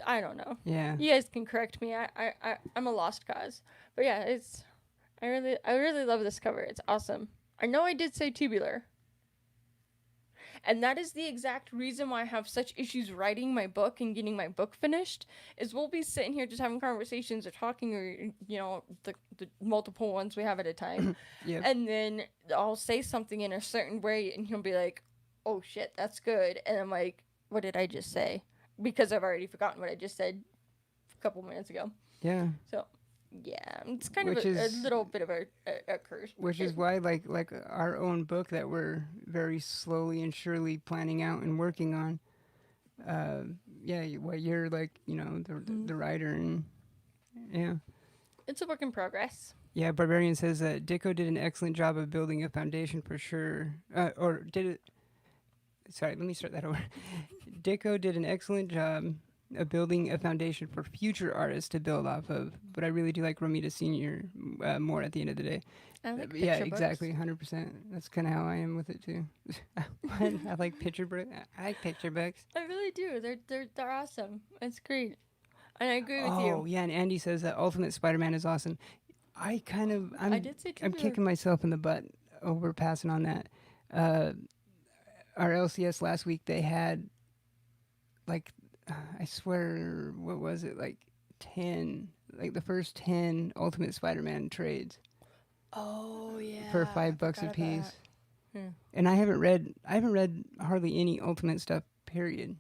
Speaker 2: I don't know.
Speaker 1: Yeah.
Speaker 2: You guys can correct me. I'm a lost cause. But yeah, I really love this cover. It's awesome. I know I did say tubular. And that is the exact reason why I have such issues writing my book and getting my book finished, is we'll be sitting here just having conversations or talking, or, the multiple ones we have at a time.
Speaker 1: Yep.
Speaker 2: And then I'll say something in a certain way and he'll be like, oh shit, that's good. And I'm like, what did I just say? Because I've already forgotten what I just said a couple minutes ago.
Speaker 1: Yeah.
Speaker 2: So Yeah, it's kind of
Speaker 1: which
Speaker 2: a
Speaker 1: is
Speaker 2: little bit of a curse.
Speaker 1: which is why like our own book that we're very slowly and surely planning out and working on. Uh, yeah, what you're like, the writer and yeah.
Speaker 2: It's a work in progress.
Speaker 1: Yeah, Barbarian says that Dicko did an excellent job of building a foundation for sure. Or did it? Sorry, let me start that over. Dicko did an excellent job of building a foundation for future artists to build off of. But I really do like Romita Senior more at the end of the day.
Speaker 2: I like
Speaker 1: Yeah,
Speaker 2: picture
Speaker 1: exactly,
Speaker 2: books.
Speaker 1: 100%. That's kind of how I am with it too. I like picture books. I like picture books.
Speaker 2: I really do. They're awesome. It's great, and I agree with
Speaker 1: Oh
Speaker 2: you.
Speaker 1: yeah, and Andy says that Ultimate Spider-Man is awesome. I kind of
Speaker 2: I
Speaker 1: I'm
Speaker 2: did say
Speaker 1: I'm
Speaker 2: trivia.
Speaker 1: kicking myself in the butt over passing on that. Uh, our LCS last week they had like I swear what was it like 10 like the first 10 Ultimate Spider-Man trades
Speaker 2: Oh
Speaker 1: for
Speaker 2: yeah, I
Speaker 1: $5
Speaker 2: forgot
Speaker 1: a
Speaker 2: about that.
Speaker 1: piece.
Speaker 2: Hmm.
Speaker 1: And I haven't read hardly any Ultimate stuff period.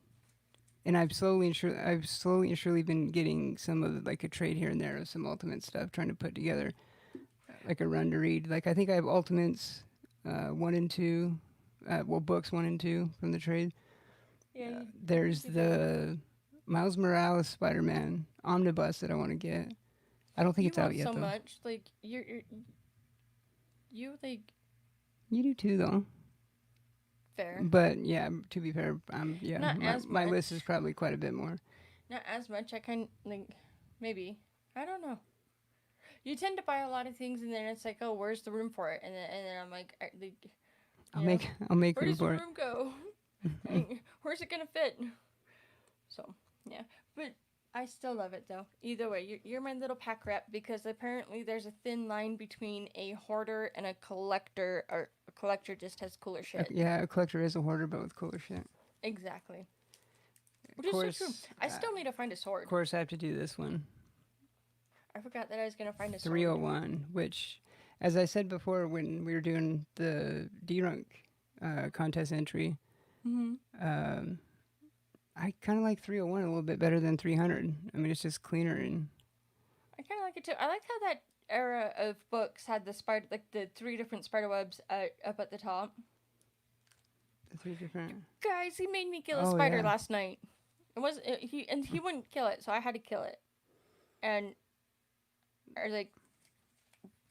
Speaker 1: And I've slowly and surely been getting some of like a trade here and there of some Ultimate stuff, trying to put together like a run to read. Like I think I have Ultimates 1 and 2, books 1 and 2 from the trade.
Speaker 2: Yeah,
Speaker 1: There's the Miles Morales Spider-Man omnibus that I want to get. I don't think
Speaker 2: you
Speaker 1: it's out
Speaker 2: want
Speaker 1: yet
Speaker 2: so
Speaker 1: though.
Speaker 2: much. Like you like
Speaker 1: You do too though.
Speaker 2: fair.
Speaker 1: But yeah, to be fair, yeah,
Speaker 2: Not
Speaker 1: my
Speaker 2: as
Speaker 1: my list is
Speaker 2: much.
Speaker 1: probably quite a bit more.
Speaker 2: Not as much. I kind like maybe. I don't know. You tend to buy a lot of things, and then it's like, oh, where's the room for it? And then I'm like,
Speaker 1: I'll
Speaker 2: you know,
Speaker 1: make I'll make
Speaker 2: where
Speaker 1: room
Speaker 2: does the
Speaker 1: for it.
Speaker 2: room go? And where's it gonna fit? So yeah, but I still love it though. Either way, you're my little pack rat because apparently there's a thin line between a hoarder and a collector, or a collector just has cooler shit.
Speaker 1: Yeah, a collector is a hoarder, but with cooler shit.
Speaker 2: Exactly.
Speaker 1: Of
Speaker 2: Which is so true.
Speaker 1: course,
Speaker 2: I still need to find a
Speaker 1: of
Speaker 2: sword.
Speaker 1: course, I have to do this one.
Speaker 2: I forgot that I was gonna find a sword.
Speaker 1: 301, which, as I said before, when we were doing the D-Runk contest entry,
Speaker 2: Mm-hmm.
Speaker 1: um, I kind of like 301 a little bit better than 300. I mean, it's just cleaner and
Speaker 2: I kind of like it too. I liked how that era of books had the spider, like the three different spider webs up at the top.
Speaker 1: the three different.
Speaker 2: Guys, he made me kill a
Speaker 1: Oh
Speaker 2: spider
Speaker 1: yeah,
Speaker 2: last night. He wouldn't kill it, so I had to kill it. And I was like,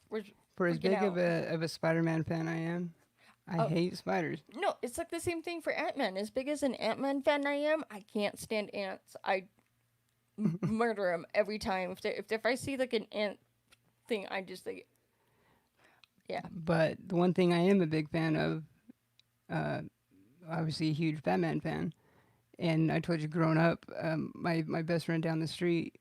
Speaker 2: we're
Speaker 1: for as
Speaker 2: freaking
Speaker 1: big of
Speaker 2: out.
Speaker 1: a Spider-Man fan I am, I
Speaker 2: Oh
Speaker 1: hate spiders.
Speaker 2: no, it's like the same thing for Ant Man. As big as an Ant Man fan I am, I can't stand ants. I murder them every time. If I see like an ant thing, I just like, yeah.
Speaker 1: But the one thing I am a big fan of, uh, obviously a huge Batman fan, and I told you growing up, my best friend down the street,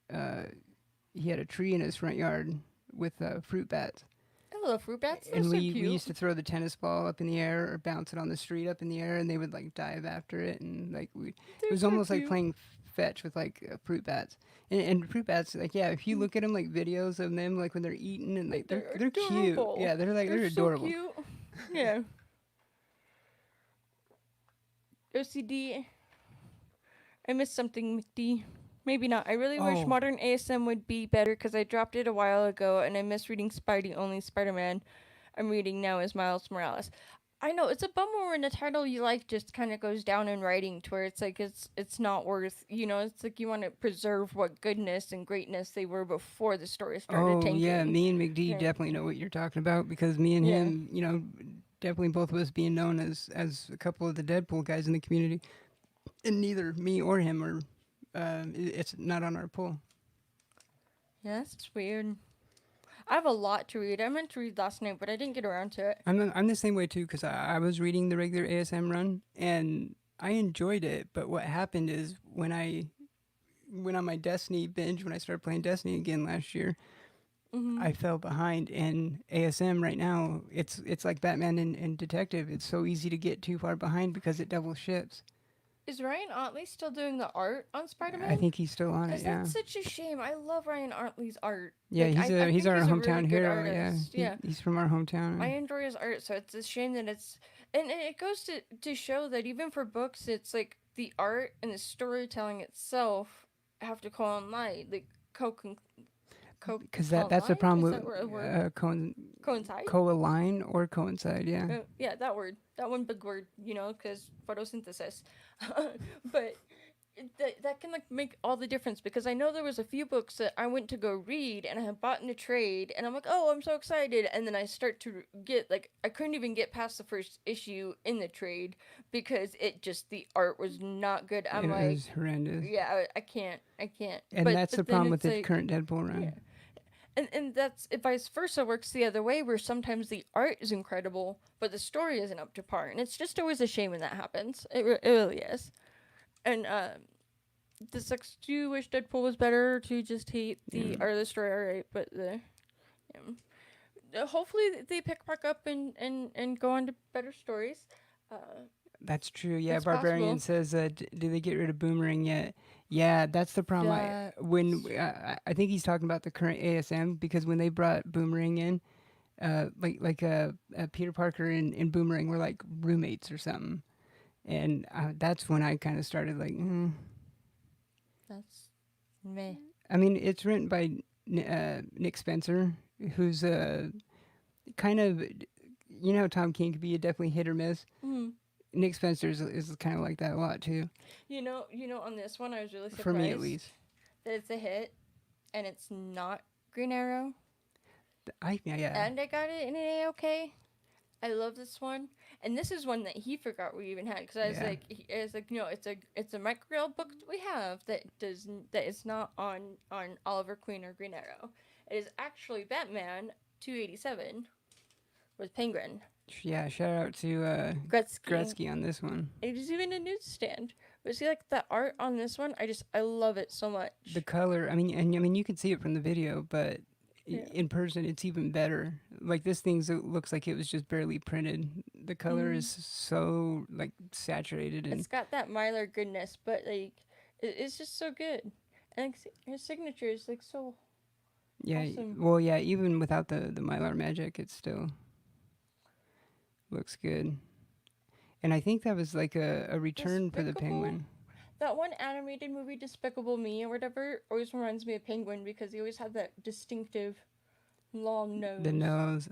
Speaker 1: he had a tree in his front yard with fruit bats.
Speaker 2: I love fruit bats. They're
Speaker 1: And
Speaker 2: so
Speaker 1: we
Speaker 2: cute.
Speaker 1: used to throw the tennis ball up in the air or bounce it on the street up in the air, and they would like dive after it, and like it
Speaker 2: They're
Speaker 1: was
Speaker 2: so
Speaker 1: almost like
Speaker 2: cute.
Speaker 1: playing fetch with like fruit bats. And fruit bats, like yeah, if you look at them like videos of them like when they're eating and like they're
Speaker 2: They're
Speaker 1: they're cute.
Speaker 2: adorable.
Speaker 1: Yeah, they're
Speaker 2: So
Speaker 1: adorable.
Speaker 2: cute. Yeah. OCD. I missed something, McD. Maybe not. I really wish
Speaker 1: Oh,
Speaker 2: modern ASM would be better because I dropped it a while ago and I miss reading Spidey only Spider Man. I'm reading now is Miles Morales. I know it's a bummer when a title you like just kind of goes down in writing to where it's like it's not worth, it's like you want to preserve what goodness and greatness they were before the story started
Speaker 1: oh yeah,
Speaker 2: tanking.
Speaker 1: me and McD
Speaker 2: Yeah.
Speaker 1: definitely know what you're talking about because me and
Speaker 2: Yeah.
Speaker 1: him, definitely both of us being known as a couple of the Deadpool guys in the community, and neither me or him are. It's not on our poll.
Speaker 2: Yeah, that's weird. I have a lot to read. I meant to read last night, but I didn't get around to it.
Speaker 1: I'm the same way too because I was reading the regular ASM run and I enjoyed it. But what happened is when I went on my Destiny binge when I started playing Destiny again last year,
Speaker 2: Mm-hmm.
Speaker 1: I fell behind. And ASM right now, it's like Batman and Detective. It's so easy to get too far behind because it double ships.
Speaker 2: Is Ryan Otley still doing the art on
Speaker 1: I
Speaker 2: Spider-Man?
Speaker 1: think he's still on it.
Speaker 2: Because
Speaker 1: Yeah,
Speaker 2: that's such a shame. I love Ryan Otley's art.
Speaker 1: yeah.
Speaker 2: Like,
Speaker 1: He's
Speaker 2: I
Speaker 1: he's
Speaker 2: think
Speaker 1: our
Speaker 2: he's a really
Speaker 1: hometown
Speaker 2: good
Speaker 1: hero. Yeah,
Speaker 2: artist. Yeah.
Speaker 1: he's from our hometown.
Speaker 2: I enjoy his art, so it's a shame that it's... And it goes to show that even for books, it's like the art and the storytelling itself have to co-online, like co
Speaker 1: because that's the problem
Speaker 2: Is
Speaker 1: with
Speaker 2: that a word? Coincide?
Speaker 1: co-align or coincide. Yeah,
Speaker 2: Yeah, that word. That one big word, because photosynthesis. But that can like make all the difference, because I know there was a few books that I went to go read and I had bought in a trade and I'm like, oh, I'm so excited, and then I start to get like I couldn't even get past the first issue in the trade because the art was not good. I'm
Speaker 1: it
Speaker 2: like,
Speaker 1: was horrendous.
Speaker 2: yeah, I can't.
Speaker 1: And
Speaker 2: But
Speaker 1: that's the
Speaker 2: then
Speaker 1: problem with
Speaker 2: it's
Speaker 1: the
Speaker 2: like,
Speaker 1: current Deadpool run.
Speaker 2: yeah, and that's vice versa works the other way, where sometimes the art is incredible but the story isn't up to par, and it's just always a shame when that happens. It really is. And this sucks. Do you wish Deadpool was better, or do you just hate the art of the story? Alright, but hopefully they pick back up and go on to better stories. uh
Speaker 1: That's true. Yeah,
Speaker 2: it's
Speaker 1: Barbarian
Speaker 2: possible.
Speaker 1: says, do they get rid of Boomerang yet? Yeah, that's the problem. I think he's talking about the current ASM, because when they brought Boomerang in, Peter Parker and Boomerang were like roommates or something, and that's when I kind of started like,
Speaker 2: That's meh.
Speaker 1: I mean, it's written by Nick Spencer, who's kind of, how Tom King could be a definitely hit or miss.
Speaker 2: Mm.
Speaker 1: Nick Spencer is kind of like that a lot too.
Speaker 2: On this one I was really surprised
Speaker 1: For me, at least.
Speaker 2: that it's a hit and it's not Green Arrow.
Speaker 1: Yeah.
Speaker 2: And I got it in an A-okay. I love this one, and this is one that he forgot we even had, because I was like, it's a Mike Grell book that we have that is not on Oliver Queen or Green Arrow. It is actually Batman 287 with Penguin.
Speaker 1: Yeah, shout out to Gretzky on this one.
Speaker 2: It is even a newsstand. But see, like, the art on this one, I love it so much.
Speaker 1: The color, I mean, you can see it from the video, but in person, it's even better. Like, this thing looks like it was just barely printed. The color is so like saturated, and
Speaker 2: it's got that Mylar goodness, but like, it's just so good. And like, his signature is like so.
Speaker 1: Yeah,
Speaker 2: awesome.
Speaker 1: Well, yeah, even without the Mylar magic, it still looks good. And I think that was like a return for the Penguin.
Speaker 2: That one animated movie, Despicable Me or whatever, always reminds me of Penguin, because he always had that distinctive long nose.
Speaker 1: The nose,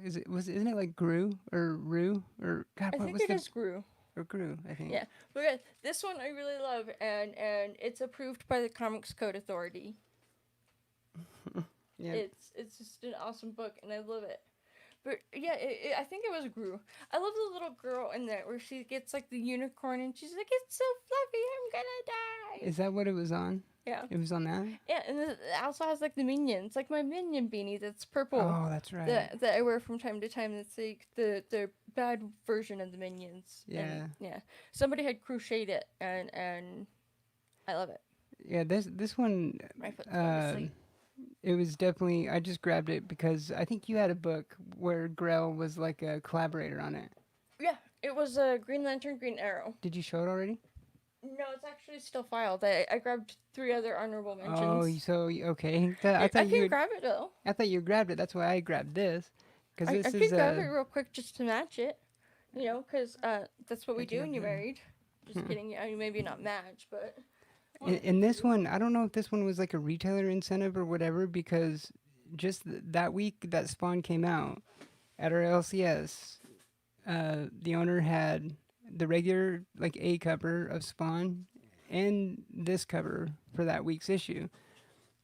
Speaker 1: isn't it like Gru or Rue or God?
Speaker 2: I think it is Gru.
Speaker 1: Or Gru, I think.
Speaker 2: Yeah, but this one I really love, and it's approved by the Comics Code Authority.
Speaker 1: Yeah.
Speaker 2: It's just an awesome book, and I love it. But yeah, I think it was Gru. I love the little girl in there where she gets like the unicorn and she's like, "It's so fluffy, I'm gonna die."
Speaker 1: Is that what it was on?
Speaker 2: Yeah.
Speaker 1: It was on that?
Speaker 2: Yeah, and it also has like the minions, like my minion beanie that's purple.
Speaker 1: Oh, that's right.
Speaker 2: That I wear from time to time. That's like the bad version of the minions.
Speaker 1: Yeah.
Speaker 2: And, yeah. Somebody had crocheted it, and I love it.
Speaker 1: Yeah, this one.
Speaker 2: My foot's going to sleep.
Speaker 1: It was definitely, I just grabbed it because I think you had a book where Grell was like a collaborator on it.
Speaker 2: Yeah, it was a Green Lantern, Green Arrow.
Speaker 1: Did you show it already?
Speaker 2: No, it's actually still filed. I grabbed 3 other honorable mentions.
Speaker 1: Oh, so okay.
Speaker 2: I can grab it though.
Speaker 1: I thought you grabbed it. That's why I grabbed this.
Speaker 2: Because I can grab it real quick just to match it. Because that's what we do when you're married. Just kidding. I mean, maybe not match, but.
Speaker 1: In this one, I don't know if this one was like a retailer incentive or whatever, because just that week that Spawn came out at our LCS, the owner had the regular like A cover of Spawn and this cover for that week's issue,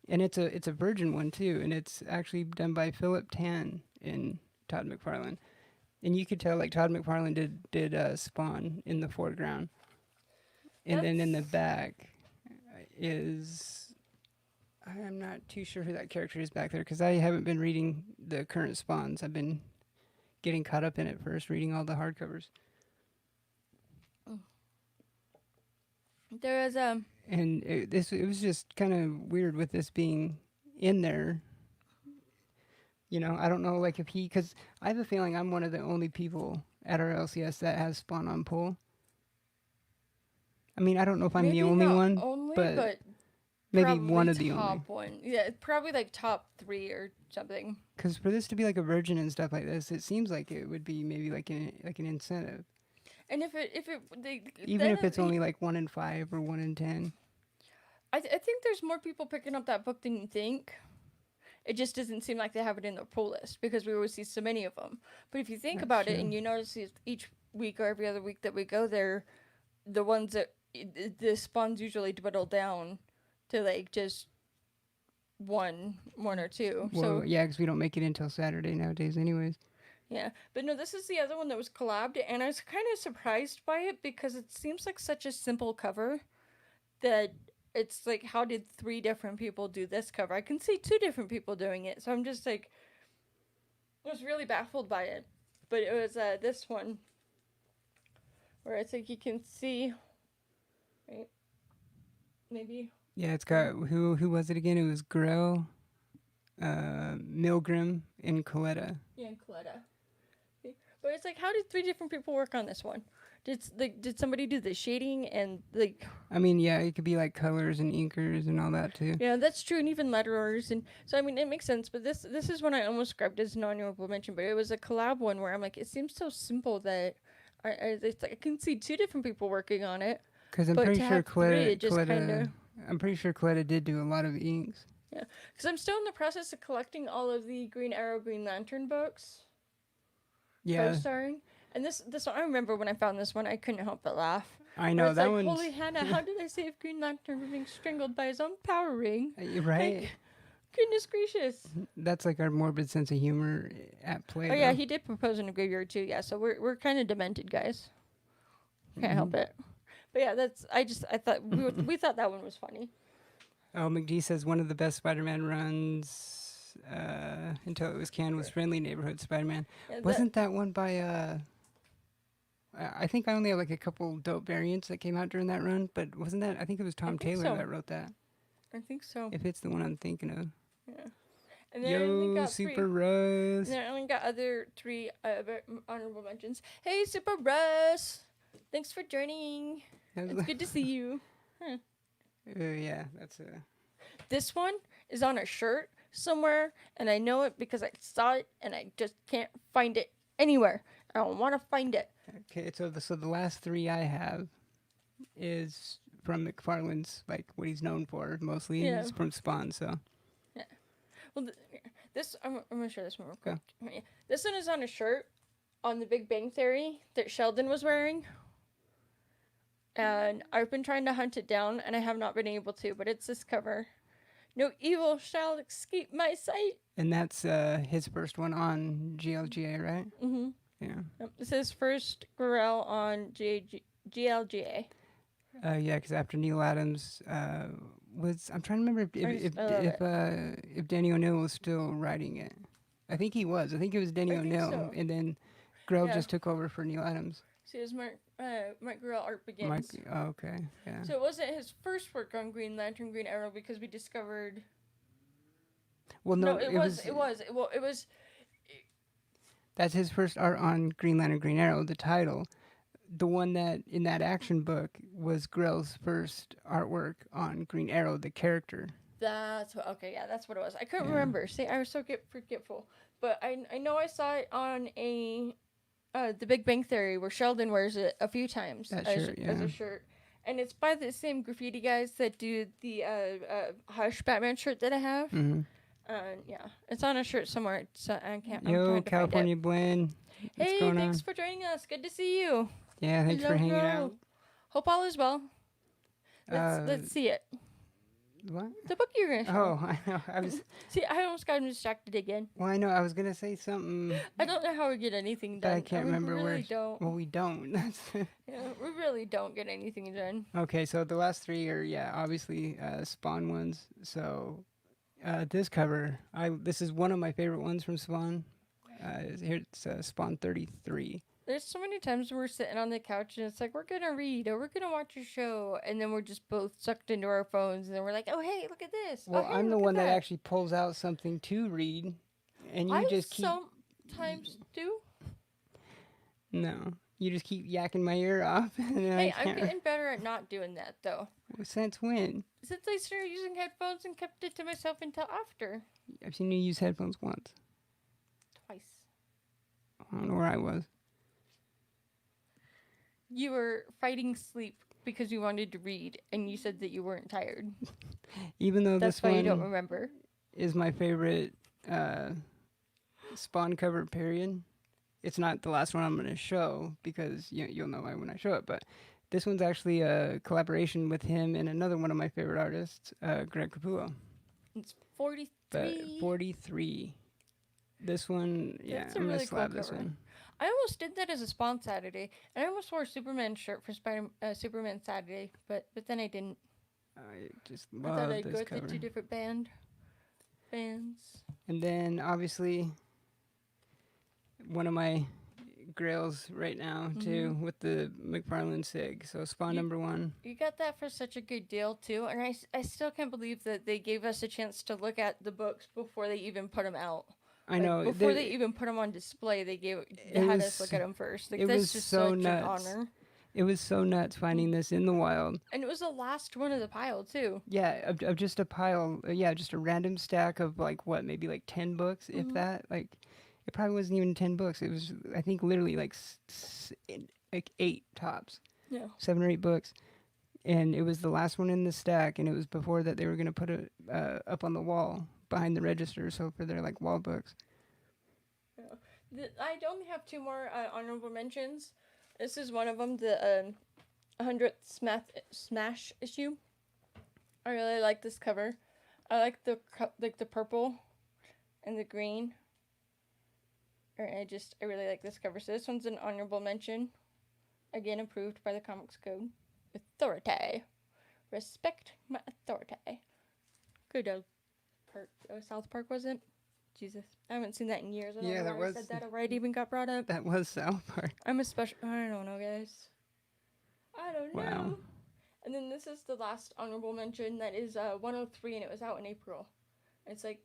Speaker 1: and it's a Virgin one too, and it's actually done by Philip Tan and Todd McFarlane, and you could tell like Todd McFarlane did Spawn in the foreground, and then in the back is, I'm not too sure who that character is back there, because I haven't been reading the current Spawns. I've been getting caught up in it first, reading all the hardcovers.
Speaker 2: There was
Speaker 1: and it was just kind of weird with this being in there. I don't know, like if because I have a feeling I'm one of the only people at our LCS that has Spawn on pull. I mean, I don't know if I'm the only one, but maybe one of the only.
Speaker 2: Top one. Yeah, probably like top 3 or something.
Speaker 1: Because for this to be like a Virgin and stuff like this, it seems like it would be maybe like an incentive.
Speaker 2: And if
Speaker 1: it's only like 1 in 5 or 1 in 10.
Speaker 2: I think there's more people picking up that book than you think. It just doesn't seem like they have it in their pull list because we always see so many of them. But if you think
Speaker 1: That's
Speaker 2: about it
Speaker 1: true.
Speaker 2: and you notice each week or every other week that we go there, the ones that the spawns usually dwindle down to like just one or two.
Speaker 1: Well,
Speaker 2: So
Speaker 1: yeah, because we don't make it until Saturday nowadays, anyways.
Speaker 2: yeah, but no, this is the other one that was collabed, and I was kind of surprised by it because it seems like such a simple cover that it's like, how did 3 different people do this cover? I can see 2 different people doing it, so I'm just like, I was really baffled by it. But it was this one where I think you can see, right? Maybe.
Speaker 1: Yeah, it's got who was it again? It was Grell, Milgram, and Coletta.
Speaker 2: Yeah, and Coletta. But it's like, how did 3 different people work on this one? Did somebody do the shading and like?
Speaker 1: I mean, yeah, it could be like colors and inkers and all that too.
Speaker 2: Yeah, that's true, and even letterers, and so I mean it makes sense. But this is one I almost grabbed as non-honorable mention, but it was a collab one where I'm like, it seems so simple that it's like I can see 2 different people working on it.
Speaker 1: Because I'm
Speaker 2: But
Speaker 1: pretty
Speaker 2: to
Speaker 1: sure
Speaker 2: have 3, it just
Speaker 1: Coletta,
Speaker 2: kinda-
Speaker 1: I'm pretty sure Coletta did do a lot of the inks.
Speaker 2: Yeah, because I'm still in the process of collecting all of the Green Arrow, Green Lantern books.
Speaker 1: Yeah,
Speaker 2: Co-starring. And this one, I remember when I found this one, I couldn't help but laugh.
Speaker 1: I
Speaker 2: Where
Speaker 1: know
Speaker 2: it's
Speaker 1: that
Speaker 2: like,
Speaker 1: one's
Speaker 2: holy Hannah, how did I save Green Lantern from being strangled by his own power ring?
Speaker 1: right.
Speaker 2: Like, goodness gracious.
Speaker 1: That's like our morbid sense of humor at play.
Speaker 2: Oh yeah,
Speaker 1: though.
Speaker 2: he did propose in a graveyard too. Yeah, so we're kind of demented, guys. Can't help
Speaker 1: Mm-hmm.
Speaker 2: it. But yeah, I thought we thought that one was funny.
Speaker 1: Oh, McD says one of the best Spider-Man runs until it was canned was Friendly Neighborhood Spider-Man.
Speaker 2: Yeah,
Speaker 1: Wasn't that one by I think I only have like a couple dope variants that came out during that run, but wasn't that? I think it was Tom
Speaker 2: think
Speaker 1: Taylor
Speaker 2: so.
Speaker 1: that wrote that.
Speaker 2: I think so.
Speaker 1: If it's the one I'm thinking of.
Speaker 2: Yeah. And then I only
Speaker 1: Yo,
Speaker 2: got
Speaker 1: Super
Speaker 2: 3.
Speaker 1: Russ.
Speaker 2: And then I only got other 3 honorable mentions. Hey, Super Russ! Thanks for joining. It's good to see you. Huh.
Speaker 1: Yeah, that's
Speaker 2: This one is on a shirt somewhere, and I know it because I saw it, and I just can't find it anywhere. I don't want to find it.
Speaker 1: okay. So the last 3 I have is from McFarlane's, like what he's known for mostly.
Speaker 2: Yeah.
Speaker 1: It's from Spawn. So
Speaker 2: Well, this I'm gonna show this one real quick. Yeah. This one is on a shirt on The Big Bang Theory that Sheldon was wearing, and I've been trying to hunt it down, and I have not been able to. But it's this cover. No evil shall escape my sight.
Speaker 1: and that's his first one on GLGA, right?
Speaker 2: Mm-hmm.
Speaker 1: Yeah.
Speaker 2: This is first Grell on GLGA.
Speaker 1: Yeah, because after Neil Adams was, I'm trying to remember if Danny O'Neill was still writing it. I think he was. I think it was Danny
Speaker 2: I think
Speaker 1: O'Neill,
Speaker 2: so.
Speaker 1: and then Grell
Speaker 2: Yeah.
Speaker 1: just took over for Neil Adams.
Speaker 2: See, as Mike Grell art begins.
Speaker 1: Okay, yeah.
Speaker 2: So it wasn't his first work on Green Lantern, Green Arrow, because we discovered.
Speaker 1: Well, no,
Speaker 2: It was.
Speaker 1: That's his first art on Green Lantern, Green Arrow. The title, the one that in that action book was Grell's first artwork on Green Arrow, the character.
Speaker 2: That's what. Okay, yeah, that's what it was. I couldn't
Speaker 1: Yeah.
Speaker 2: remember. See, I was so forgetful. But I know I saw it on The Big Bang Theory where Sheldon wears it a few times
Speaker 1: That
Speaker 2: as
Speaker 1: shirt,
Speaker 2: a
Speaker 1: yeah.
Speaker 2: shirt, and it's by the same graffiti guys that do the Hush Batman shirt that I have.
Speaker 1: Mm-hmm.
Speaker 2: Yeah, it's on a shirt somewhere. So I can't. I'm
Speaker 1: Yo,
Speaker 2: trying to find
Speaker 1: California Blend.
Speaker 2: it.
Speaker 1: What's
Speaker 2: Hey,
Speaker 1: going
Speaker 2: thanks
Speaker 1: on?
Speaker 2: for joining us. Good to see you.
Speaker 1: Yeah, thanks for
Speaker 2: Hello,
Speaker 1: hanging
Speaker 2: hello.
Speaker 1: out.
Speaker 2: Hope all is well. Let's see it.
Speaker 1: What?
Speaker 2: The book you're gonna show.
Speaker 1: Oh, I know. I was.
Speaker 2: See, I almost got distracted again.
Speaker 1: Well, I know. I was gonna say something,
Speaker 2: I don't know how we get anything
Speaker 1: but
Speaker 2: done.
Speaker 1: I can't
Speaker 2: mean,
Speaker 1: remember
Speaker 2: we
Speaker 1: where.
Speaker 2: really don't.
Speaker 1: Well, we don't. That's
Speaker 2: Yeah, we really don't get anything done.
Speaker 1: okay. So the last 3 are obviously Spawn ones. So this cover, this is one of my favorite ones from Spawn. Here it's Spawn 33.
Speaker 2: There's so many times we're sitting on the couch and it's like, we're gonna read or we're gonna watch a show, and then we're just both sucked into our phones, and then we're like, oh hey, look at this.
Speaker 1: Well,
Speaker 2: oh, hey,
Speaker 1: I'm the
Speaker 2: look at
Speaker 1: one that actually pulls out something to read, and you
Speaker 2: I
Speaker 1: just keep.
Speaker 2: sometimes do.
Speaker 1: No, you just keep yakking my ear off. And then
Speaker 2: Hey,
Speaker 1: I
Speaker 2: I'm
Speaker 1: can't.
Speaker 2: getting better at not doing that though.
Speaker 1: Since when?
Speaker 2: Since I started using headphones and kept it to myself until after.
Speaker 1: I've seen you use headphones once.
Speaker 2: Twice.
Speaker 1: I don't know where I was.
Speaker 2: You were fighting sleep. because you wanted to read, and you said that you weren't tired.
Speaker 1: Even though
Speaker 2: That's
Speaker 1: this
Speaker 2: why you don't
Speaker 1: one
Speaker 2: remember.
Speaker 1: is my favorite Spawn cover, period. It's not the last one I'm going to show because you'll know why when I show it. But this one's actually a collaboration with him and another one of my favorite artists, Greg Capullo.
Speaker 2: It's 43.
Speaker 1: But 43. This one, yeah,
Speaker 2: That's a
Speaker 1: I'm going to
Speaker 2: really cool
Speaker 1: slap this
Speaker 2: cover.
Speaker 1: one.
Speaker 2: I almost did that as a Spawn Saturday, and I almost wore a Superman shirt for Superman Saturday, but then I didn't.
Speaker 1: I just
Speaker 2: I thought
Speaker 1: love
Speaker 2: I'd go
Speaker 1: this
Speaker 2: with the
Speaker 1: cover.
Speaker 2: two different bands.
Speaker 1: And then, obviously, one of my grails right now, too, with the McFarlane SIG. So, Spawn number 1.
Speaker 2: You got that for such a good deal, too, and I still can't believe that they gave us a chance to look at the books before they even put them out.
Speaker 1: I know.
Speaker 2: Before they even put them on display, they had us look at them first. Like,
Speaker 1: it
Speaker 2: that's
Speaker 1: was
Speaker 2: just
Speaker 1: so
Speaker 2: such
Speaker 1: nuts.
Speaker 2: an honor.
Speaker 1: It was so nuts finding this in the wild.
Speaker 2: And it was the last one of the pile, too.
Speaker 1: Yeah, of just a pile. Just a random stack of, like, what, maybe, like, 10 books, if that. Like, it probably wasn't even 10 books. It was, I think, literally, like 8 tops.
Speaker 2: Yeah.
Speaker 1: 7 or 8 books. And it was the last one in the stack, and it was before that they were going to put it up on the wall behind the register, so for their, like, wall books.
Speaker 2: I only have 2 more honorable mentions. This is one of them, the 100th Smash issue. I really like this cover. I like the purple and the green. I really like this cover. So this one's an honorable mention. Again, approved by the Comics Code. Authority. Respect my authority. Good old South Park, was it? Jesus, I haven't seen that in years. I don't know why I said that already even got brought up.
Speaker 1: That was South Park.
Speaker 2: I don't know, guys. I don't know. And then this is the last honorable mention. That is 103, and it was out in April. And it's like,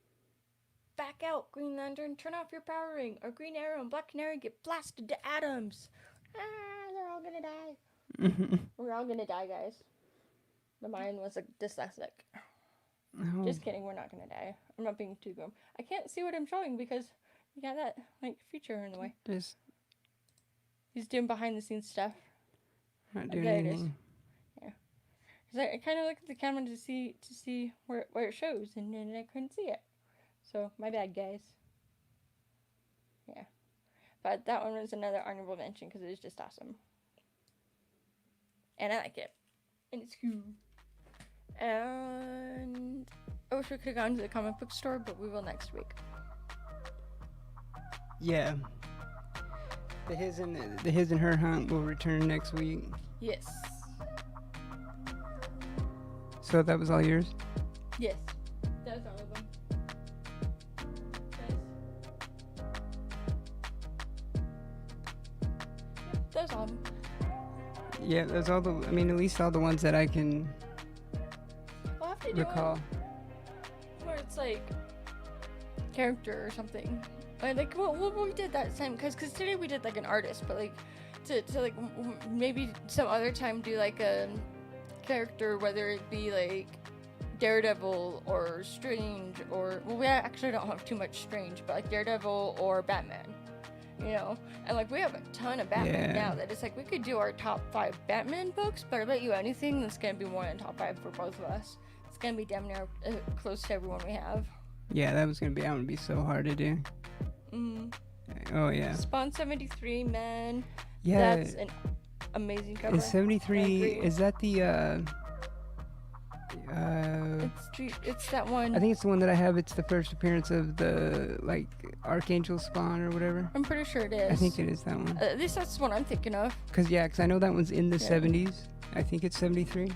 Speaker 2: back out, Green Lantern, turn off your power ring, or Green Arrow and Black Canary get blasted to atoms. They're all gonna die. We're all gonna die, guys. But mine was dyslexic.
Speaker 1: Oh.
Speaker 2: Just kidding, we're not gonna die. I'm not being too grim. I can't see what I'm showing because you got that, like, feature in the way. He's doing behind the scenes stuff.
Speaker 1: Not doing anything.
Speaker 2: It is. Yeah. Cause I kind of looked at the camera to see where it shows, and then I couldn't see it. So, my bad, guys. Yeah. But that one was another honorable mention because it was just awesome. And I like it. And it's cool. And I wish we could have gone to the comic book store, but we will next week.
Speaker 1: Yeah. The his and her hunt will return next week.
Speaker 2: Yes.
Speaker 1: So that was all yours?
Speaker 2: Yes. That was all of them. That was all of them.
Speaker 1: Yeah, that's all the. I mean, at least all the ones that I can
Speaker 2: We'll have to do
Speaker 1: recall.
Speaker 2: Where it's like character or something. Like well, we did that same because today we did like an artist, but like to like maybe some other time do like a character, whether it be like Daredevil or Strange or we actually don't have too much Strange, but like Daredevil or Batman. You know, and like we have a ton of Batman now that it's like we could do our top 5 Batman books, but I bet you anything that's gonna be more than top 5 for both of us. It's gonna be damn near close to everyone we have.
Speaker 1: Yeah, that would be so hard to do. Oh yeah.
Speaker 2: Spawn 73, man.
Speaker 1: Yeah.
Speaker 2: That's an amazing cover.
Speaker 1: Is 73? Is that the?
Speaker 2: It's that one.
Speaker 1: I think it's the one that I have. It's the first appearance of the like Archangel Spawn or whatever.
Speaker 2: I'm pretty sure it is.
Speaker 1: I think it is that one.
Speaker 2: At least that's the one I'm thinking of.
Speaker 1: Cause I know that one's in the 70s. I think it's 73.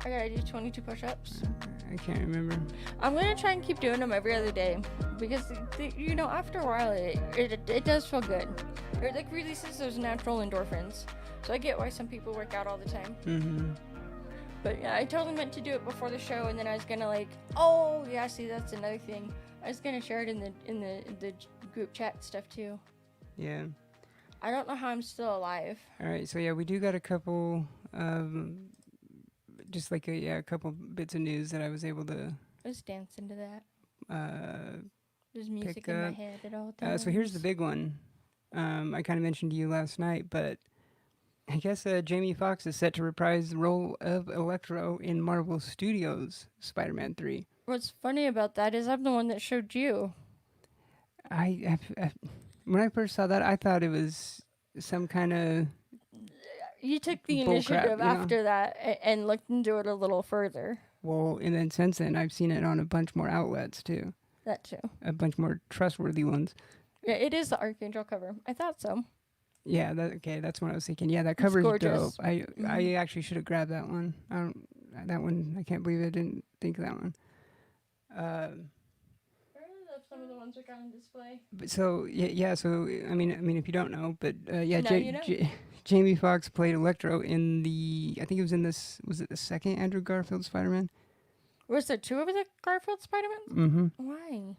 Speaker 2: I gotta do 22 push-ups.
Speaker 1: I can't remember.
Speaker 2: I'm gonna try and keep doing them every other day because you know after a while it does feel good. It like releases those natural endorphins. So I get why some people work out all the time.
Speaker 1: Mm-hmm.
Speaker 2: But yeah, I totally meant to do it before the show, and then I was gonna like, oh yeah, see that's another thing. I was gonna share it in the group chat stuff too.
Speaker 1: Yeah.
Speaker 2: I don't know how I'm still alive.
Speaker 1: All right, so yeah, we do got a couple, just like a couple bits of news that I was able to.
Speaker 2: I was dancing to that. There's music
Speaker 1: pick
Speaker 2: in my
Speaker 1: up.
Speaker 2: head at all times.
Speaker 1: So here's the big one. I kind of mentioned to you last night, but I guess Jamie Foxx is set to reprise the role of Electro in Marvel Studios' Spider-Man 3.
Speaker 2: What's funny about that is I'm the one that showed you.
Speaker 1: I when I first saw that, I thought it was some kind of
Speaker 2: You took the
Speaker 1: bullcrap,
Speaker 2: initiative after that and looked into it a little further.
Speaker 1: Well, and then since then, I've seen it on a bunch more outlets too,
Speaker 2: That too.
Speaker 1: a bunch more trustworthy ones.
Speaker 2: Yeah, it is the Archangel cover. I thought so.
Speaker 1: Yeah, okay, that's what I was thinking. Yeah, that
Speaker 2: It's
Speaker 1: cover's
Speaker 2: gorgeous.
Speaker 1: dope. I actually should have grabbed that one. I don't that one. I can't believe I didn't think of that one.
Speaker 2: I really love some of the ones that got on display.
Speaker 1: But so yeah. So I mean, if you don't know, but yeah,
Speaker 2: Now you know.
Speaker 1: Jamie Foxx played Electro in the. I think it was in this. Was it the second Andrew Garfield Spider-Man?
Speaker 2: Was there two of the Garfield Spider-Mans?
Speaker 1: Mm-hmm.
Speaker 2: Why?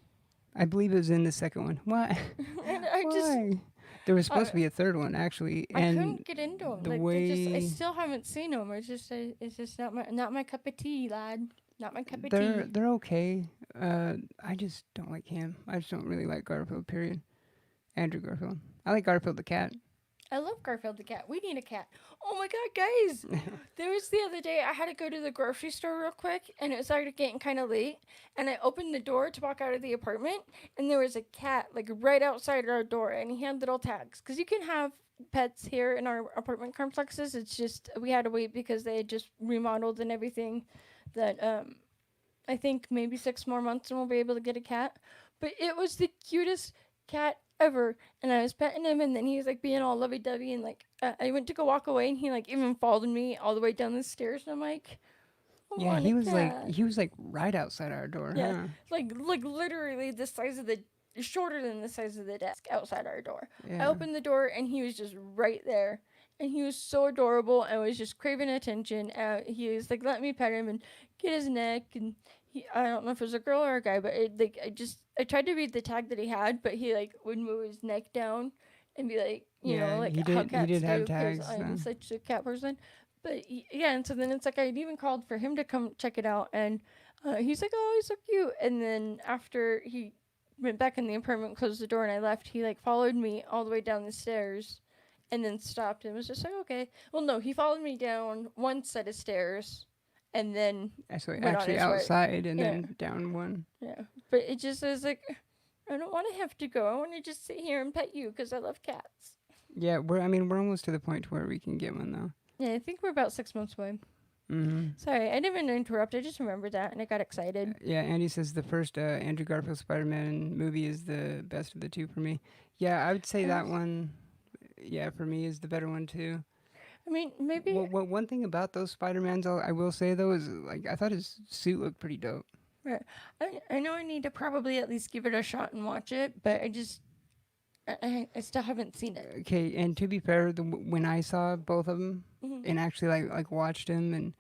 Speaker 1: I believe it was in the second one. Why? Why? There was supposed to be a third one actually,
Speaker 2: I
Speaker 1: and
Speaker 2: couldn't get into them.
Speaker 1: the
Speaker 2: Like,
Speaker 1: way
Speaker 2: I still haven't seen them. It's just not my cup of tea, lad. Not my cup of
Speaker 1: they're
Speaker 2: tea.
Speaker 1: they're okay. I just don't like him. I just don't really like Garfield. Period. Andrew Garfield. I like Garfield the cat.
Speaker 2: I love Garfield the cat. We need a cat. Oh my god, guys! There was the other day I had to go to the grocery store real quick, and it started getting kind of late. And I opened the door to walk out of the apartment, and there was a cat like right outside our door, and he had little tags. Cause you can have pets here in our apartment complexes. It's just we had to wait because they had just remodeled and everything. That I think maybe 6 more months and we'll be able to get a cat. But it was the cutest cat ever, and I was petting him, and then he was like being all lovey-dovey, and like I went to go walk away, and he like even followed me all the way down the stairs, and I'm like,
Speaker 1: Yeah, he was like right outside our door.
Speaker 2: yeah,
Speaker 1: Huh?
Speaker 2: like literally the size of the shorter than the size of the desk outside our door.
Speaker 1: Yeah.
Speaker 2: I opened the door, and he was just right there. And he was so adorable and was just craving attention. He was like, let me pet him and get his neck. And I don't know if it was a girl or a guy, but I tried to read the tag that he had, but he like would move his neck down and be like, you know, like how cats
Speaker 1: he did
Speaker 2: do.
Speaker 1: have
Speaker 2: 'Cause
Speaker 1: tags.
Speaker 2: I'm such a cat person. But yeah, and so then it's like I'd even called for him to come check it out, and he's like, oh, he's so cute. And then after he went back in the apartment, closed the door, and I left, he like followed me all the way down the stairs and then stopped and was just like, okay. Well, no, he followed me down one set of stairs and then
Speaker 1: Actually outside and then down one.
Speaker 2: Yeah. But it just is like, I don't want to have to go. I want to just sit here and pet you because I love cats.
Speaker 1: Yeah, we're almost to the point where we can get one though.
Speaker 2: Yeah, I think we're about 6 months away.
Speaker 1: Mm-hmm.
Speaker 2: Sorry, I didn't mean to interrupt. I just remembered that and I got excited.
Speaker 1: Yeah, Andy says the first Andrew Garfield Spider-Man movie is the best of the two for me. Yeah, I would say that one. Yeah, for me is the better one too.
Speaker 2: I mean, maybe.
Speaker 1: Well, one thing about those Spider-Mans, I will say though, is like I thought his suit looked pretty dope.
Speaker 2: Right. I know I need to probably at least give it a shot and watch it, but I still haven't seen it.
Speaker 1: Okay, and to be fair, when I saw both of them and actually like watched them, and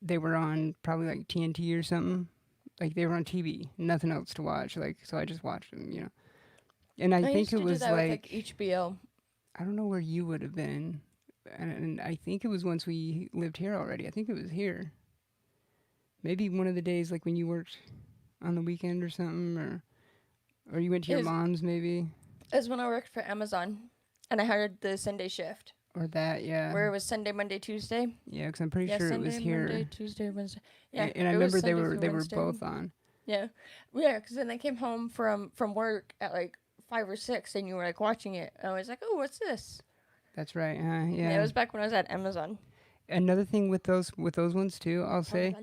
Speaker 1: they were on probably like TNT or something, like they were on TV, nothing else to watch. Like so, I just watched them, you know. And I think it was
Speaker 2: like HBO.
Speaker 1: I don't know where you would have been, and I think it was once we lived here already. I think it was here. Maybe one of the days, like when you worked on the weekend or something, or you went to your mom's, maybe.
Speaker 2: It was when I worked for Amazon, and I had the Sunday shift.
Speaker 1: Or that, yeah.
Speaker 2: Where it was Sunday, Monday, Tuesday.
Speaker 1: Yeah, because I'm pretty sure
Speaker 2: Sunday,
Speaker 1: it was here.
Speaker 2: Monday, Tuesday, Wednesday. Yeah,
Speaker 1: and I remember they were both on.
Speaker 2: Yeah, because then I came home from work at like 5 or 6, and you were like watching it. And I was like, oh, what's this?
Speaker 1: That's right. Yeah.
Speaker 2: Yeah, it was back when I was at Amazon.
Speaker 1: Another thing with those ones too, I'll say.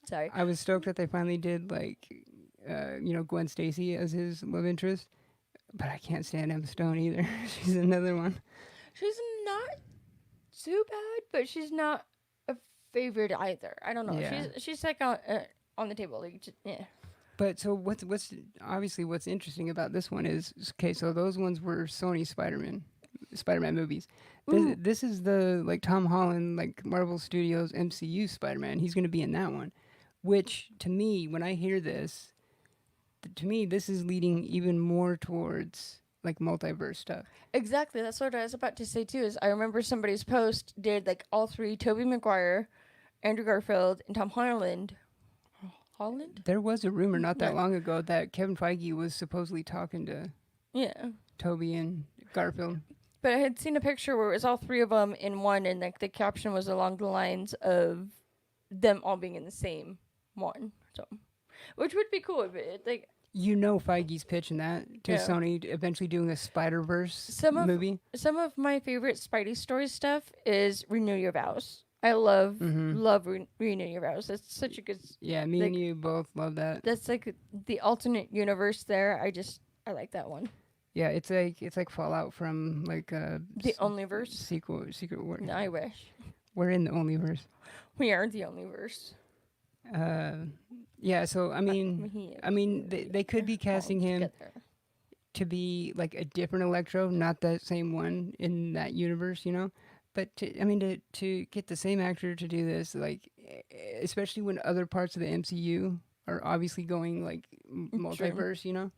Speaker 2: Sorry.
Speaker 1: I was stoked that they finally did like, Gwen Stacy as his love interest, but I can't stand Emma Stone either. She's another one.
Speaker 2: She's not too bad, but she's not a favorite either. I don't know. Yeah. She's like on the table. Like, yeah.
Speaker 1: But so what's interesting about this one is, okay, so those ones were Sony Spider-Man movies. This is the like Tom Holland, like Marvel Studios MCU Spider-Man. He's going to be in that one, which to me, when I hear this, this is leading even more towards like multiverse stuff.
Speaker 2: Exactly. That's what I was about to say too. Is I remember somebody's post did like all three: Tobey Maguire, Andrew Garfield, and Tom Holland.
Speaker 1: There was a rumor not that long ago that Kevin Feige was supposedly talking to Toby and Garfield.
Speaker 2: But I had seen a picture where it was all three of them in one, and like the caption was along the lines of them all being in the same one. So, which would be cool if it like
Speaker 1: You know Feige's pitching that to
Speaker 2: Yeah.
Speaker 1: Sony, eventually doing a Spider-Verse
Speaker 2: Some of
Speaker 1: movie.
Speaker 2: some of my favorite Spidey story stuff is Renew Your Vows. I love Renew Your Vows. That's such a good.
Speaker 1: Yeah, me
Speaker 2: like,
Speaker 1: and you both love that.
Speaker 2: That's like the alternate universe there. I like that one.
Speaker 1: Yeah, it's like Fallout from like
Speaker 2: The only verse.
Speaker 1: secret war.
Speaker 2: No, I wish
Speaker 1: We're in the only verse.
Speaker 2: we are the only verse.
Speaker 1: Yeah, so I mean, they could be casting him
Speaker 2: Together.
Speaker 1: to be like a different Electro, not that same one in that universe, you know. But to get the same actor to do this, like, especially when other parts of the MCU are obviously going like multiverse, you know.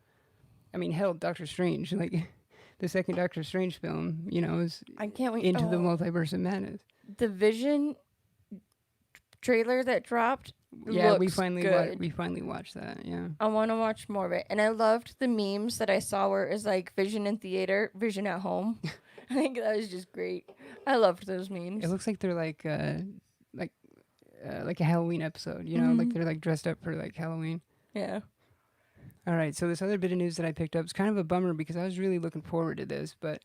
Speaker 1: I mean, hell, Doctor Strange, like the second Doctor Strange film, you know, is
Speaker 2: I can't wait
Speaker 1: into the multiverse of madness.
Speaker 2: The Vision trailer that dropped.
Speaker 1: Yeah,
Speaker 2: looks
Speaker 1: we finally
Speaker 2: good.
Speaker 1: we finally watched that. Yeah.
Speaker 2: I want to watch more of it, and I loved the memes that I saw where it was like Vision in theater, Vision at home. I think that was just great. I loved those memes.
Speaker 1: It looks like they're like a Halloween episode, you know, like they're like dressed up for like Halloween.
Speaker 2: Yeah.
Speaker 1: All right, so this other bit of news that I picked up is kind of a bummer because I was really looking forward to this, but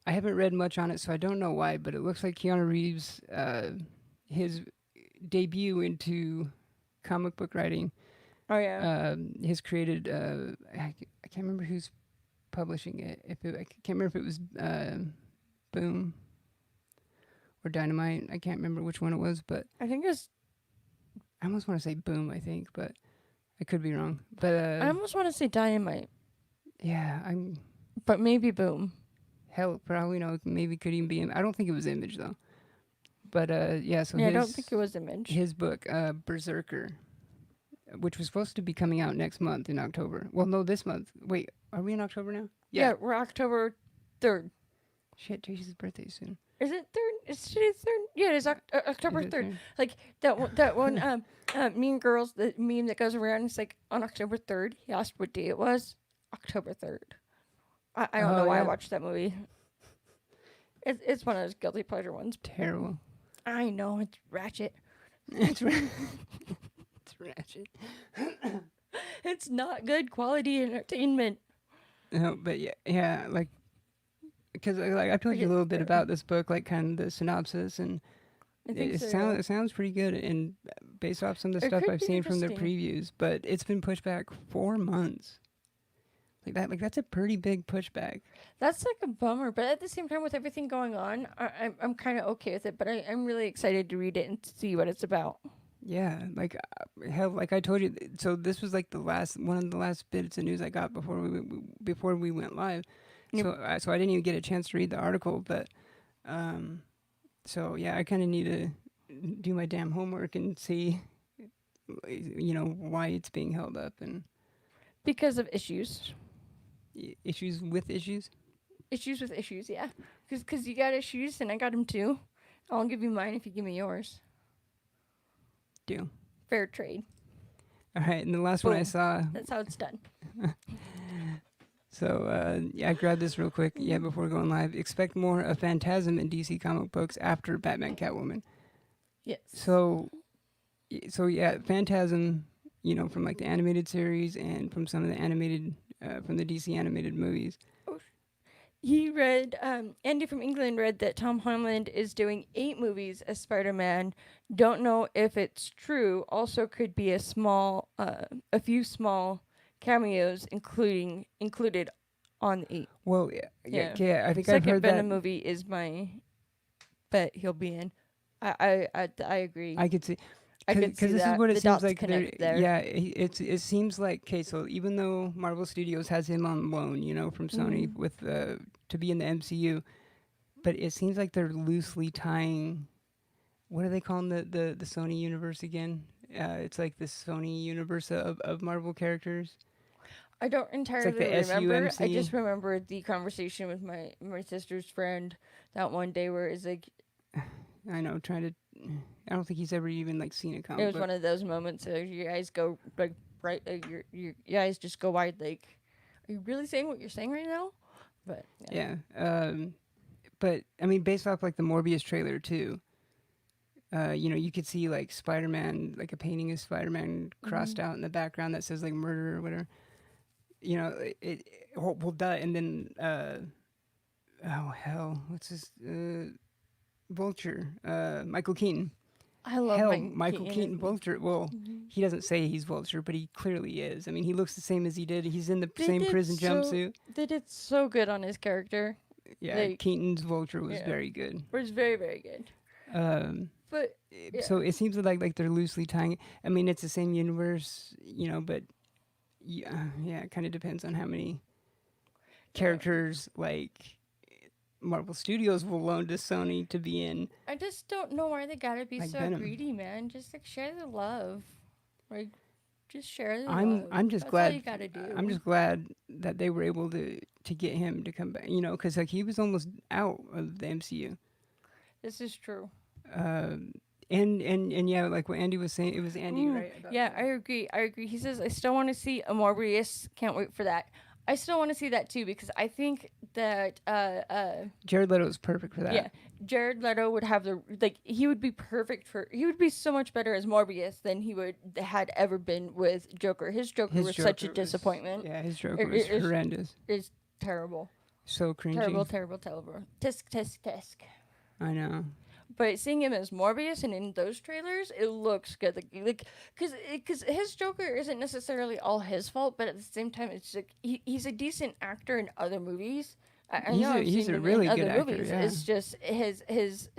Speaker 1: I haven't read much on it, so I don't know why. But it looks like Keanu Reeves, his debut into comic book writing,
Speaker 2: Oh yeah.
Speaker 1: has created. I can't remember who's publishing it. I can't remember if it was Boom or Dynamite. I can't remember which one it was, but
Speaker 2: I think it's.
Speaker 1: I almost want to say Boom. I think, but I could be wrong. But
Speaker 2: I almost want to say Dynamite,
Speaker 1: yeah, I'm.
Speaker 2: but maybe Boom.
Speaker 1: Hell, probably no. Maybe could even be. I don't think it was Image though. But yeah, so
Speaker 2: Yeah, I don't think it was Image.
Speaker 1: his book, Berserker, which was supposed to be coming out next month in October. Well, no, this month. Wait, are we in October now?
Speaker 2: Yeah, we're October 3rd.
Speaker 1: Shit, Jason's birthday soon.
Speaker 2: Is it 3rd? Is today's 3rd? Yeah, it is October
Speaker 1: Is it
Speaker 2: 3rd.
Speaker 1: third?
Speaker 2: Like that one Mean Girls, the meme that goes around, it's like on October 3rd. He asked what day it was. October 3rd. I don't know why I watched that movie. It's one of those guilty pleasure ones.
Speaker 1: Terrible.
Speaker 2: I know, it's ratchet.
Speaker 1: It's ratchet.
Speaker 2: It's not good quality entertainment.
Speaker 1: No, but yeah, like, because like I told you a little bit about this book, like kind of the synopsis, and it sounds pretty good, and based off some of the stuff I've seen from the previews, but it's been pushed back 4 months. Like that's a pretty big pushback.
Speaker 2: That's like a bummer, but at the same time, with everything going on, I'm kind of okay with it. But I'm really excited to read it and see what it's about.
Speaker 1: Yeah, like hell, like I told you. So this was like one of the last bits of news I got before we went live. Yep. So I didn't even get a chance to read the article, but so yeah, I kind of need to do my damn homework and see, you know, why it's being held up and
Speaker 2: because of issues.
Speaker 1: Issues with issues.
Speaker 2: Issues with issues, yeah. Because you got issues and I got them too. I'll give you mine if you give me yours.
Speaker 1: Deal.
Speaker 2: Fair trade.
Speaker 1: All right, and the last one I saw.
Speaker 2: That's how it's done.
Speaker 1: So, yeah, I grabbed this real quick. Yeah, before going live. Expect more of Phantasm in DC comic books after Batman Catwoman.
Speaker 2: Yes.
Speaker 1: So yeah, Phantasm, you know, from like the animated series and from some of the animated, from the DC animated movies.
Speaker 2: He read, Andy from England read that Tom Holland is doing 8 movies as Spider-Man. Don't know if it's true. Also could be a few small cameos included on the 8.
Speaker 1: Well, yeah, I think I've
Speaker 2: Second
Speaker 1: heard
Speaker 2: Venom
Speaker 1: that.
Speaker 2: movie is my bet he'll be in. I agree.
Speaker 1: I could see. Because this is what it seems like. Yeah, it seems like, okay, so even though Marvel Studios has him on loan, you know, from Sony with to be in the MCU, but it seems like they're loosely tying. What are they calling the Sony universe again? It's like the Sony universe of Marvel characters.
Speaker 2: I don't entirely
Speaker 1: like the
Speaker 2: remember.
Speaker 1: SUMC.
Speaker 2: I just remember the conversation with my sister's friend that one day where it's like.
Speaker 1: I know, I don't think he's ever even like seen a comic.
Speaker 2: It was one of those moments where your eyes go like bright, your eyes just go wide. Like, are you really saying what you're saying right now? But
Speaker 1: Yeah. But I mean, based off like the Morbius trailer too. You could see like Spider-Man, like a painting of Spider-Man crossed out in the background that says like murder or whatever. Well, duh. And then, oh hell, what's his Vulture? Michael Keaton.
Speaker 2: I love
Speaker 1: Hell,
Speaker 2: Mike
Speaker 1: Michael
Speaker 2: Keaton.
Speaker 1: Keaton Vulture. Well, he doesn't say he's Vulture, but he clearly is. I mean, he looks the same as he did. He's in the same prison jumpsuit.
Speaker 2: They did so good on his character.
Speaker 1: Yeah,
Speaker 2: Like,
Speaker 1: Keaton's Vulture was
Speaker 2: yeah.
Speaker 1: very good.
Speaker 2: It was very, very good. But yeah.
Speaker 1: So it seems like they're loosely tying. I mean, it's the same universe, but yeah, it kind of depends on how many characters like Marvel Studios will loan to Sony to be in.
Speaker 2: I just don't know why they gotta be
Speaker 1: Like
Speaker 2: so
Speaker 1: Venom.
Speaker 2: greedy, man. Just like share the love, like just share the
Speaker 1: I'm
Speaker 2: love.
Speaker 1: I'm just
Speaker 2: That's
Speaker 1: glad.
Speaker 2: all you gotta do.
Speaker 1: I'm just glad that they were able to get him to come back. Because like he was almost out of the MCU.
Speaker 2: This is true.
Speaker 1: And yeah, like what Andy was saying, it was Andy, right?
Speaker 2: Yeah, I agree. I agree. He says I still want to see a Morbius. Can't wait for that. I still want to see that too because I think that
Speaker 1: Jared Leto is perfect for that.
Speaker 2: yeah, Jared Leto would have he would be perfect for he would be so much better as Morbius than he would had ever been with Joker. His Joker was such a disappointment.
Speaker 1: Yeah, his Joker was horrendous.
Speaker 2: It's terrible.
Speaker 1: So cringy.
Speaker 2: Terrible. Tisk.
Speaker 1: I know.
Speaker 2: But seeing him as Morbius and in those trailers, it looks good. Because his Joker isn't necessarily all his fault, but at the same time, it's like he's a decent actor in other movies. I know
Speaker 1: he's a really good actor.
Speaker 2: movies.
Speaker 1: Yeah.
Speaker 2: It's just his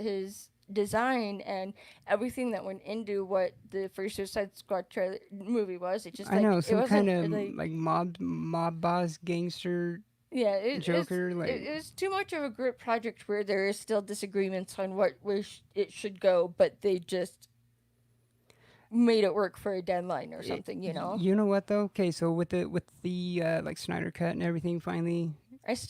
Speaker 2: design and everything that went into what the first Suicide Squad movie was. It just
Speaker 1: I know,
Speaker 2: it
Speaker 1: some
Speaker 2: wasn't,
Speaker 1: kind of like mob boss gangster.
Speaker 2: Yeah,
Speaker 1: Joker.
Speaker 2: It was too much of a group project where there is still disagreements on where it should go, but they just made it work for a deadline or something. You know
Speaker 1: what though? Okay, so with the like Snyder cut and everything, finally,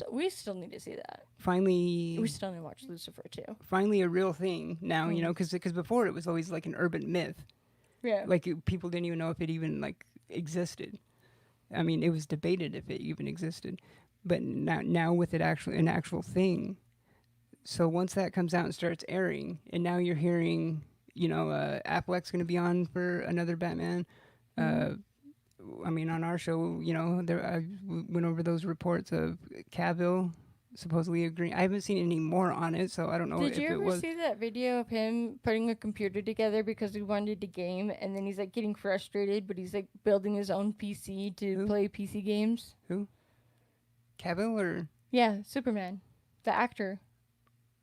Speaker 2: we still need to see that.
Speaker 1: Finally,
Speaker 2: we still need to watch Lucifer too.
Speaker 1: Finally, a real thing now. Because before it was always like an urban myth.
Speaker 2: Yeah,
Speaker 1: like people didn't even know if it even like existed. I mean, it was debated if it even existed. But now with it actually an actual thing. So once that comes out and starts airing, and now you're hearing, Affleck's going to be on for another Batman. I mean, on our show, I went over those reports of Cavill supposedly agreeing. I haven't seen any more on it, so I don't know.
Speaker 2: Did you ever see that video of him putting a computer together because he wanted to game, and then he's like getting frustrated, but he's like building his own PC to play PC games?
Speaker 1: Who? Cavill or?
Speaker 2: Yeah, Superman, the actor.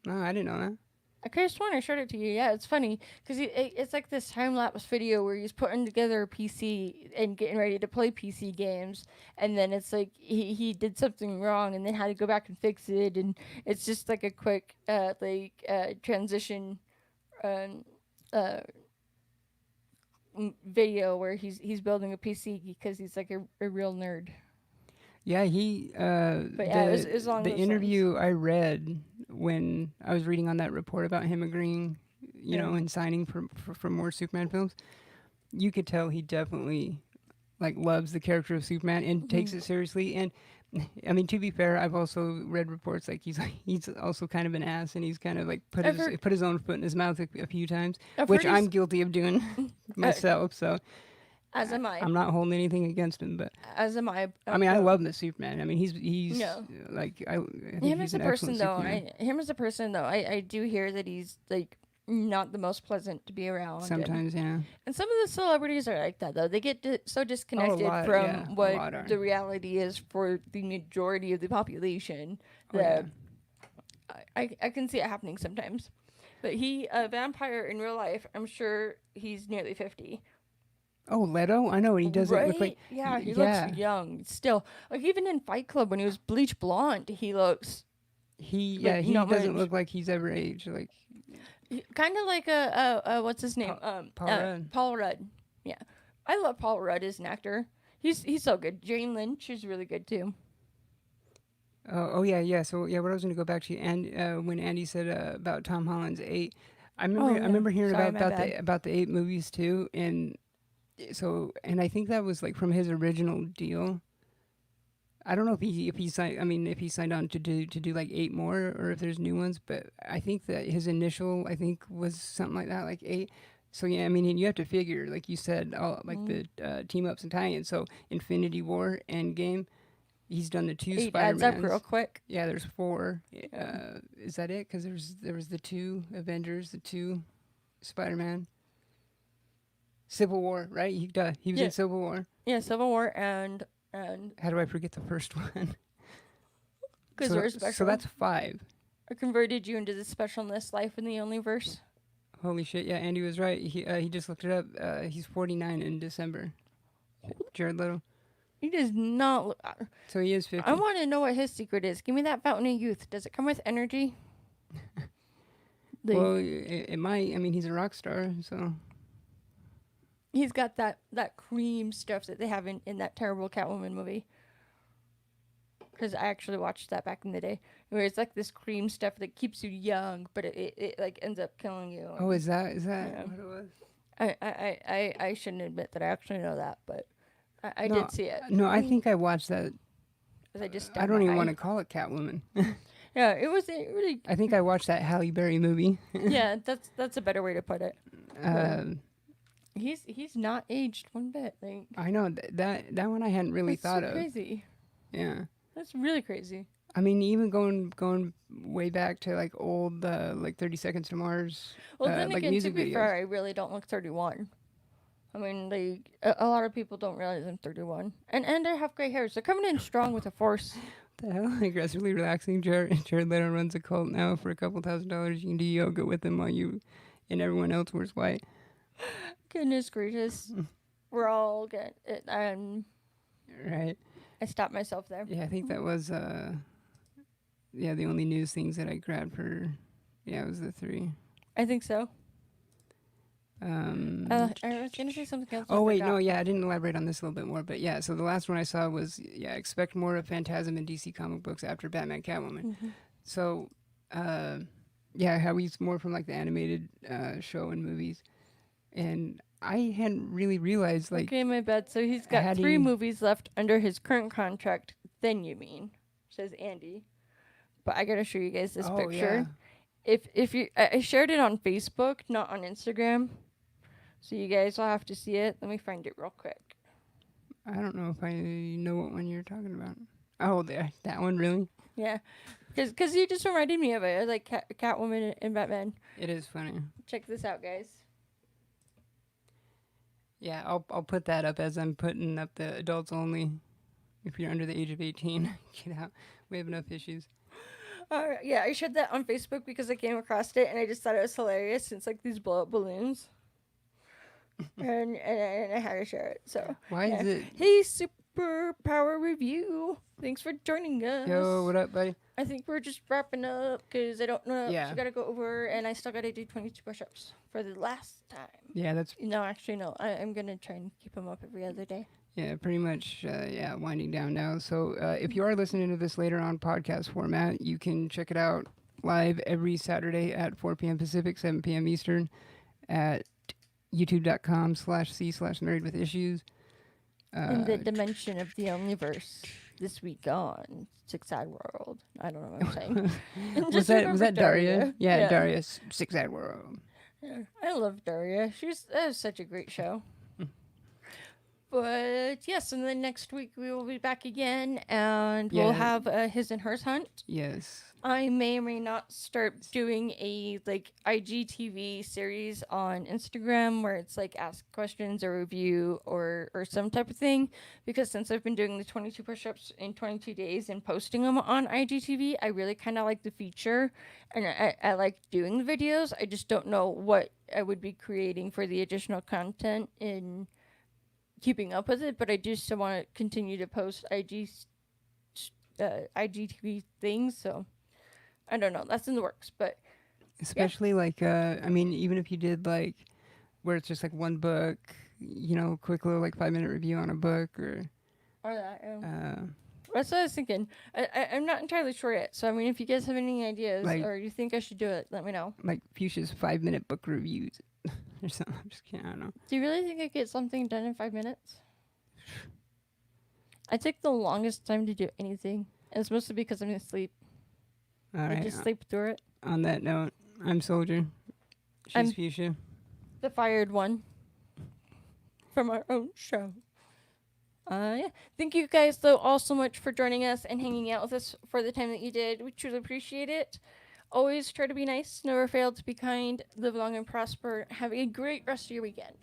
Speaker 1: No, I didn't know that.
Speaker 2: I could have sworn I showed it to you. Yeah, it's funny because it's like this time-lapse video where he's putting together a PC and getting ready to play PC games, and then it's like he did something wrong and then had to go back and fix it, and it's just like a quick transition video where he's building a PC because he's like a real nerd.
Speaker 1: Yeah, he.
Speaker 2: But yeah, it was along
Speaker 1: the
Speaker 2: those
Speaker 1: interview lines. I read when I was reading on that report about him agreeing, and signing for more Superman films. You could tell he definitely like loves the character of Superman and takes it seriously. And I mean, to be fair, I've also read reports like he's also kind of an ass, and he's kind of like put his own foot in his mouth a few times, which I'm guilty of doing myself. So.
Speaker 2: As am I.
Speaker 1: I'm not holding anything against him, but
Speaker 2: as am I.
Speaker 1: I mean, I love the Superman. I mean, he's like I think
Speaker 2: him
Speaker 1: he's
Speaker 2: as a
Speaker 1: an
Speaker 2: person though.
Speaker 1: Superman.
Speaker 2: I do hear that he's like not the most pleasant to be around.
Speaker 1: Sometimes, yeah.
Speaker 2: And some of the celebrities are like that though. They get so disconnected from what the reality is for the majority of the population that I can see it happening sometimes. But a vampire in real life, I'm sure he's nearly 50.
Speaker 1: Oh, Leto? I know, and he doesn't look like...
Speaker 2: Yeah, he looks young still. Like, even in Fight Club, when he was bleach blonde, he looks...
Speaker 1: He doesn't look like he's ever aged. Like,
Speaker 2: kind of like what's his name?
Speaker 1: Paul Rudd.
Speaker 2: Paul Rudd. Yeah. I love Paul Rudd as an actor. He's so good. Jane Lynch is really good, too.
Speaker 1: Yeah. So, what I was going to go back to, and when Andy said about Tom Holland's 8, I remember hearing about the 8 movies, too, and... So, and I think that was like from his original deal. I don't know if he signed. I mean, if he signed on to do like 8 more, or if there's new ones. But I think that his initial, I think, was something like that, like 8. So yeah, I mean, and you have to figure, like you said, all like the team ups and tie-ins. So Infinity War, Endgame. He's done the 2
Speaker 2: 8 adds up real
Speaker 1: Spider-Mans.
Speaker 2: quick.
Speaker 1: Yeah, there's 4.
Speaker 2: Yeah.
Speaker 1: Is that it? Because there was the 2 Avengers, the 2 Spider-Man. Civil War, right? He was
Speaker 2: Yeah.
Speaker 1: in Civil War.
Speaker 2: Yeah, Civil War and
Speaker 1: How do I forget the first one?
Speaker 2: because
Speaker 1: so,
Speaker 2: we're special.
Speaker 1: so that's 5.
Speaker 2: I converted you into the specialness life in the only verse.
Speaker 1: Holy shit! Yeah, Andy was right. He just looked it up. He's 49 in December. Jared Leto.
Speaker 2: He does not look.
Speaker 1: So he is 50.
Speaker 2: I want to know what his secret is. Give me that fountain of youth. Does it come with energy?
Speaker 1: Well, it might. I mean, he's a rock star, so.
Speaker 2: He's got that cream stuff that they have in that terrible Catwoman movie. Because I actually watched that back in the day, where it's like this cream stuff that keeps you young, but it like ends up killing you.
Speaker 1: Oh, is that
Speaker 2: Yeah.
Speaker 1: what it was?
Speaker 2: I shouldn't admit that I actually know that, but I
Speaker 1: No,
Speaker 2: did see it.
Speaker 1: No, I think I watched that.
Speaker 2: 'Cause I just
Speaker 1: I don't even want to call it Catwoman.
Speaker 2: Yeah, it was really.
Speaker 1: I think I watched that Halle Berry movie.
Speaker 2: Yeah, that's a better way to put it.
Speaker 1: Um,
Speaker 2: He's not aged one bit. Like,
Speaker 1: I know that one I hadn't really
Speaker 2: that's
Speaker 1: thought
Speaker 2: so
Speaker 1: of.
Speaker 2: crazy.
Speaker 1: Yeah.
Speaker 2: That's really crazy.
Speaker 1: I mean, even going way back to like old, like 30 Seconds to Mars.
Speaker 2: Well, then
Speaker 1: like
Speaker 2: again, to
Speaker 1: music
Speaker 2: be
Speaker 1: videos.
Speaker 2: fair, I really don't look 31. I mean, like a lot of people don't realize I'm 31, and I have gray hair, so coming in strong with a force.
Speaker 1: What the hell? Aggressively relaxing. Jared Leto runs a cult now. For a couple $1,000, you can do yoga with him while you and everyone else wears white.
Speaker 2: Goodness gracious, we're all good.
Speaker 1: Right.
Speaker 2: I stopped myself there.
Speaker 1: Yeah, I think that was the only news things that I grabbed for. Yeah, it was the 3.
Speaker 2: I think so. I was gonna say something else.
Speaker 1: Oh wait, no, yeah, I didn't elaborate on this a little bit more, but yeah, so the last one I saw was expect more of Phantasm in DC comic books after Batman Catwoman.
Speaker 2: Mm-hmm.
Speaker 1: So, how he's more from like the animated show and movies, and I hadn't really realized like.
Speaker 2: Okay, my bad. So he's got 3 movies left under his current contract. Then you mean, says Andy. But I gotta show you guys this picture.
Speaker 1: Yeah.
Speaker 2: If you, I shared it on Facebook, not on Instagram. So you guys will have to see it. Let me find it real quick.
Speaker 1: I don't know if I know what one you're talking about. Oh, that one, really?
Speaker 2: Yeah, because you just reminded me of it. I like Catwoman and Batman.
Speaker 1: It is funny.
Speaker 2: Check this out, guys.
Speaker 1: Yeah, I'll put that up as I'm putting up the adults only. If you're under the age of 18, get out. We have enough issues.
Speaker 2: Yeah, I shared that on Facebook because I came across it and I just thought it was hilarious since like these blow up balloons. and I had to share it. So
Speaker 1: why is it?
Speaker 2: Hey, Superpower Review. Thanks for joining us.
Speaker 1: Yo, what up, buddy?
Speaker 2: I think we're just wrapping up because I don't know.
Speaker 1: Yeah.
Speaker 2: I gotta go over and I still gotta do 22 push-ups for the last time.
Speaker 1: Yeah, that's.
Speaker 2: No, actually, no. I'm gonna try and keep them up every other day.
Speaker 1: Yeah, pretty much. Winding down now. So if you are listening to this later on podcast format, you can check it out live every Saturday at 4 p.m. Pacific, 7 p.m. Eastern at youtube.com/c/marriedwithissues.
Speaker 2: In the dimension of the Omniverse this week on Six Sad World. I don't know what I'm saying.
Speaker 1: was that Daria? Yeah, Daria, Six Sad World.
Speaker 2: Yeah, I love Daria. That was such a great show. But yes, and then next week we will be back again, and we'll have a his and hers hunt.
Speaker 1: Yes.
Speaker 2: I may or may not start doing a like IGTV series on Instagram where it's like ask questions or review or some type of thing, because since I've been doing the 22 push-ups in 22 days and posting them on IGTV, I really kind of like the feature, and I like doing the videos. I just don't know what I would be creating for the additional content in keeping up with it, but I do still want to continue to post IGTV things, so I don't know. That's in the works, but
Speaker 1: especially like even if you did like where it's just like one book, quick little like 5-minute review on a book or
Speaker 2: that. That's what I was thinking. I'm not entirely sure yet. So I mean, if you guys have any ideas or you think I should do it, let me know.
Speaker 1: Like Fusha's 5-minute book reviews or something. I'm just kidding. I don't know.
Speaker 2: Do you really think I get something done in 5 minutes? I take the longest time to do anything. And it's mostly because I'm asleep.
Speaker 1: All
Speaker 2: I
Speaker 1: right.
Speaker 2: just sleep through it.
Speaker 1: On that note, I'm Solgr. She's
Speaker 2: I'm
Speaker 1: Fusha.
Speaker 2: the fired one from our own show. Yeah. Thank you guys, though, all so much for joining us and hanging out with us for the time that you did. We truly appreciate it. Always try to be nice. Never fail to be kind. Live long and prosper. Have a great rest of your weekend.